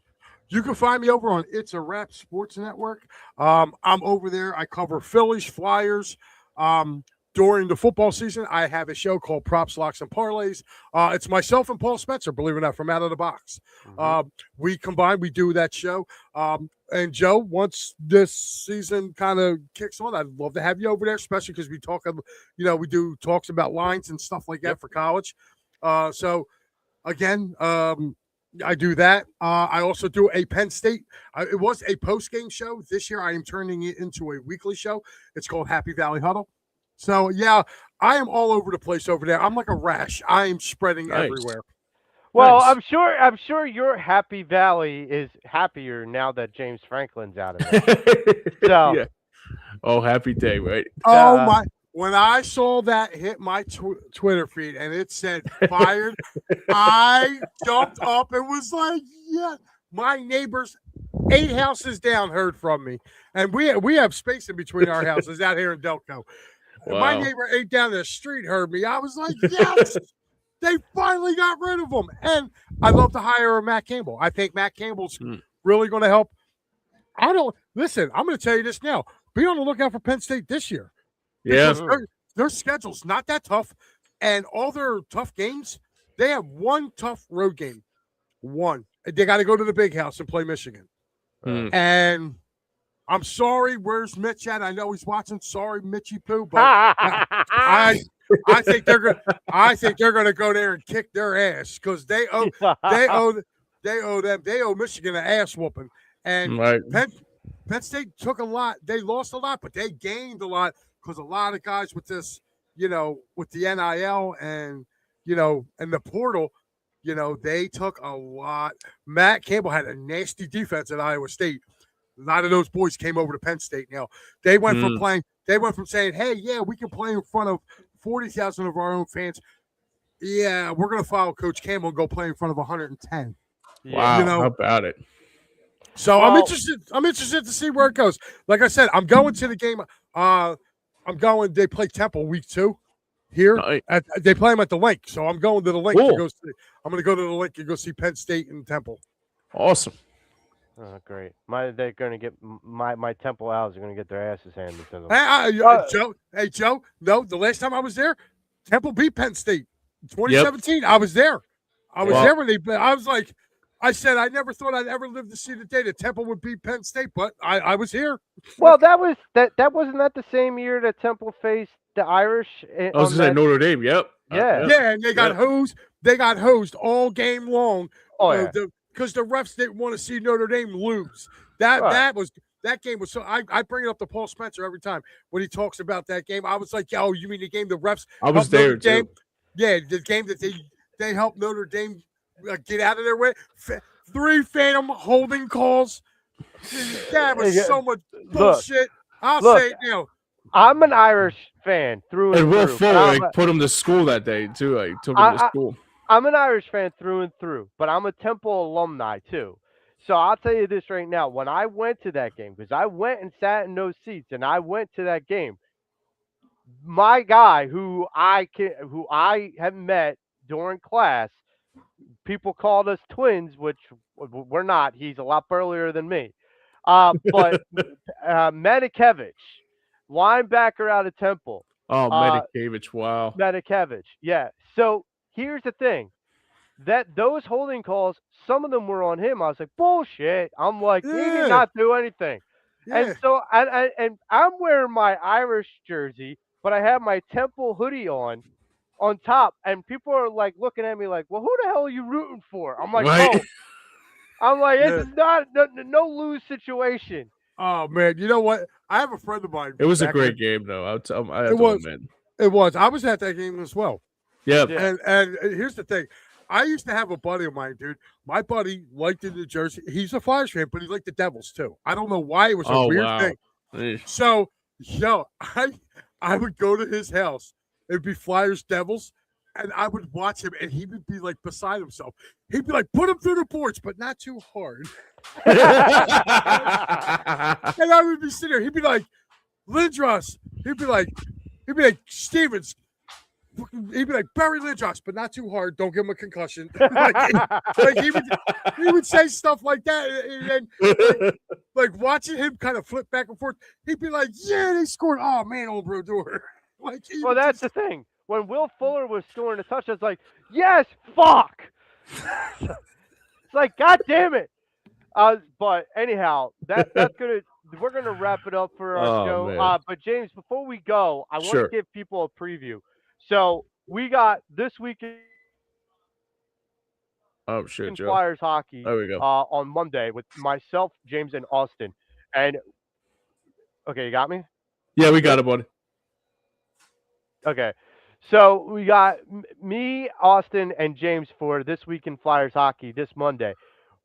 You can find me over on It's a Wrap Sports Network. I'm over there. I cover Phillies, Flyers. During the football season, I have a show called Props, Locks, and Parlays. It's myself and Paul Spencer, believe it or not, from Out of the Box. Mm-hmm. We combine, we do that show. And Joe, once this season kind of kicks on, I'd love to have you over there, especially because we talk, we do talks about lines and stuff like that for college. So again, I do that. I also do a Penn State. It was a post-game show. This year I am turning it into a weekly show. It's called Happy Valley Huddle. So yeah, I am all over the place over there. I'm like a rash. I am spreading everywhere. Well, Nice. I'm sure your Happy Valley is happier now that James Franklin's out of it. So Yeah. Oh, happy day, right? Oh my! When I saw that hit my Twitter feed and it said fired, I jumped up and was like, "Yeah!" My neighbors, 8 houses down, heard from me, and we have space in between our houses out here in Delco. Wow. My neighbor 8 down the street heard me. I was like, "Yes!" They finally got rid of him, and I love to hire Matt Campbell. I think Matt Campbell's really going to help. Listen. I'm going to tell you this now. Be on the lookout for Penn State this year. Yeah. Their schedule's not that tough, and all their tough games, they have one tough road game. One. They got to go to the Big House and play Michigan. And I'm sorry, where's Mitch at? I know he's watching. Sorry, Mitchy Poo, but I think they're gonna go there and kick their ass because they owe Michigan an ass whooping. And Penn State took a lot. They lost a lot, but they gained a lot because a lot of guys with this, with the NIL and and the portal, they took a lot. Matt Campbell had a nasty defense at Iowa State. A lot of those boys came over to Penn State. Now they went from playing. They went from saying, "Hey, yeah, we can play in front of 40,000 of our own fans. Yeah, we're gonna follow Coach Campbell and go play in front of 110." Wow, how about it? So I'm interested. I'm interested to see where it goes. Like I said, I'm going to the game. They play Temple week 2 here. They play them at the Link, so I'm going to the Link to go see. I'm going to go to the Link and go see Penn State and Temple. Awesome. Oh, great! They're going to get my Temple Owls are going to get their asses handed to them. Joe. No, the last time I was there, Temple beat Penn State, 2017. Yep. I was there. I was there when they. I was like, I said I never thought I'd ever live to see the day that Temple would beat Penn State, but I was here. Well, that wasn't that the same year that Temple faced the Irish. I was going to say Notre Dame. Yep. Yeah, and they got hosed. They got hosed all game long. Oh yeah. Because the refs didn't want to see Notre Dame lose. That game was so. I bring it up to Paul Spencer every time when he talks about that game. I was like, "Yo, you mean the game the refs?" I was there too. Yeah, the game that they helped Notre Dame get out of their way. 3 phantom holding calls. That was so much bullshit. I'll say it now. I'm an Irish fan through and through. And Will Fuller put him to school that day too. Like took him to school. I'm an Irish fan through and through, but I'm a Temple alumni too. So I'll tell you this right now. When I went to that game, because I went and sat in those seats, and I went to that game, my guy who I have met during class, people called us twins, which we're not. He's a lot burlier than me. But Medikevich, linebacker out of Temple. Oh, Medikevich, wow. Medikevich, yeah. So here's the thing. That those holding calls, some of them were on him. I was like, bullshit. I'm like, he did not do anything. Yeah. And so and I'm wearing my Irish jersey, but I have my Temple hoodie on top, and people are like looking at me like, well, who the hell are you rooting for? I'm like, I'm like, it's not no lose situation. Oh man, you know what? I have a friend of mine. It was a great game though. It was. I was at that game as well. Yeah. And here's the thing. I used to have a buddy of mine, dude. My buddy liked the New Jersey. He's a Flyers fan, but he liked the Devils too. I don't know why. It was a weird thing. So, I would go to his house. It'd be Flyers Devils, and I would watch him, and he would be like beside himself. He'd be like, "Put him through the boards, but not too hard." And I would be sitting there. He'd be like, "Lindros." He'd be like, "Stevens." He'd be like, "Barry Lindros, but not too hard. Don't give him a concussion." he would say stuff like that, and like watching him kind of flip back and forth. He'd be like, "Yeah, they scored. Oh man, old Brodeur." Well, that's the thing. When Will Fuller was scoring a touchdown, it's like, yes, fuck. It's like, God damn it. But anyhow, we're gonna wrap it up for our show. But James, before we go, I want to give people a preview. So we got this weekend Oh shit, Joe. Flyers hockey There we go. on Monday with myself, James, and Austin. And okay, you got me? Yeah, we got it, buddy. Okay. So we got me, Austin, and James for This Week in Flyers Hockey this Monday.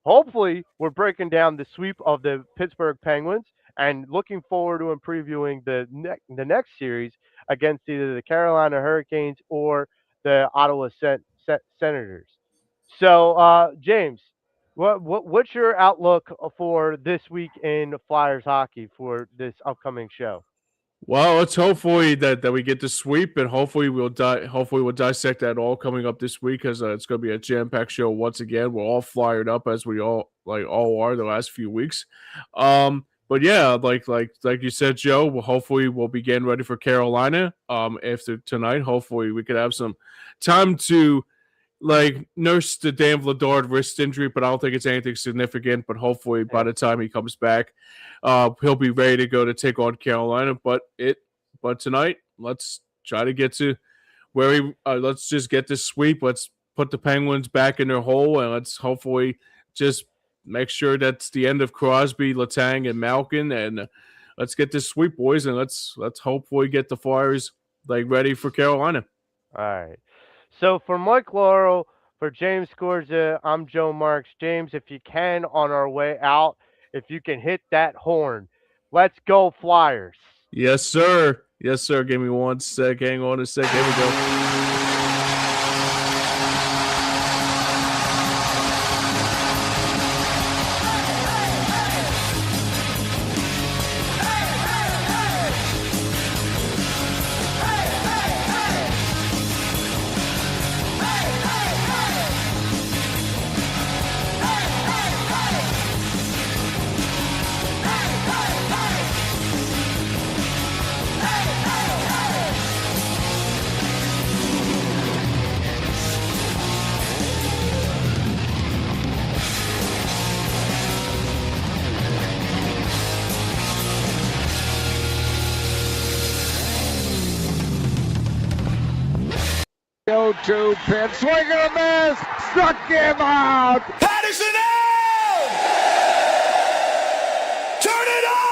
Hopefully, we're breaking down the sweep of the Pittsburgh Penguins and looking forward to and previewing the next series against either the Carolina Hurricanes or the Ottawa Senators. So, James, what's your outlook for this week in Flyers hockey for this upcoming show? Well, let's hopefully that we get the sweep, and hopefully we'll dissect that all coming up this week, because it's going to be a jam-packed show once again. We're all fired up as we all are the last few weeks. But yeah, like you said, Joe, hopefully we'll be getting ready for Carolina. After tonight, hopefully we could have some time to nurse the Dan Vladar wrist injury, but I don't think it's anything significant. But hopefully by the time he comes back, he'll be ready to go to take on Carolina. But tonight, let's try to get to where let's just get this sweep. Let's put the Penguins back in their hole, and let's hopefully just make sure that's the end of Crosby, Letang, and Malkin, and let's get this sweep, boys, and let's hopefully get the Flyers ready for Carolina. All right. So for Mike Lauro, for James Scorza, I'm Joe Marks. James, if you can, on our way out, if you can hit that horn, let's go Flyers. Yes, sir. Yes, sir. Give me 1 sec. Hang on a sec. Here we go. To pitch, swing and a miss, struck him out. Pattison out! Turn it on!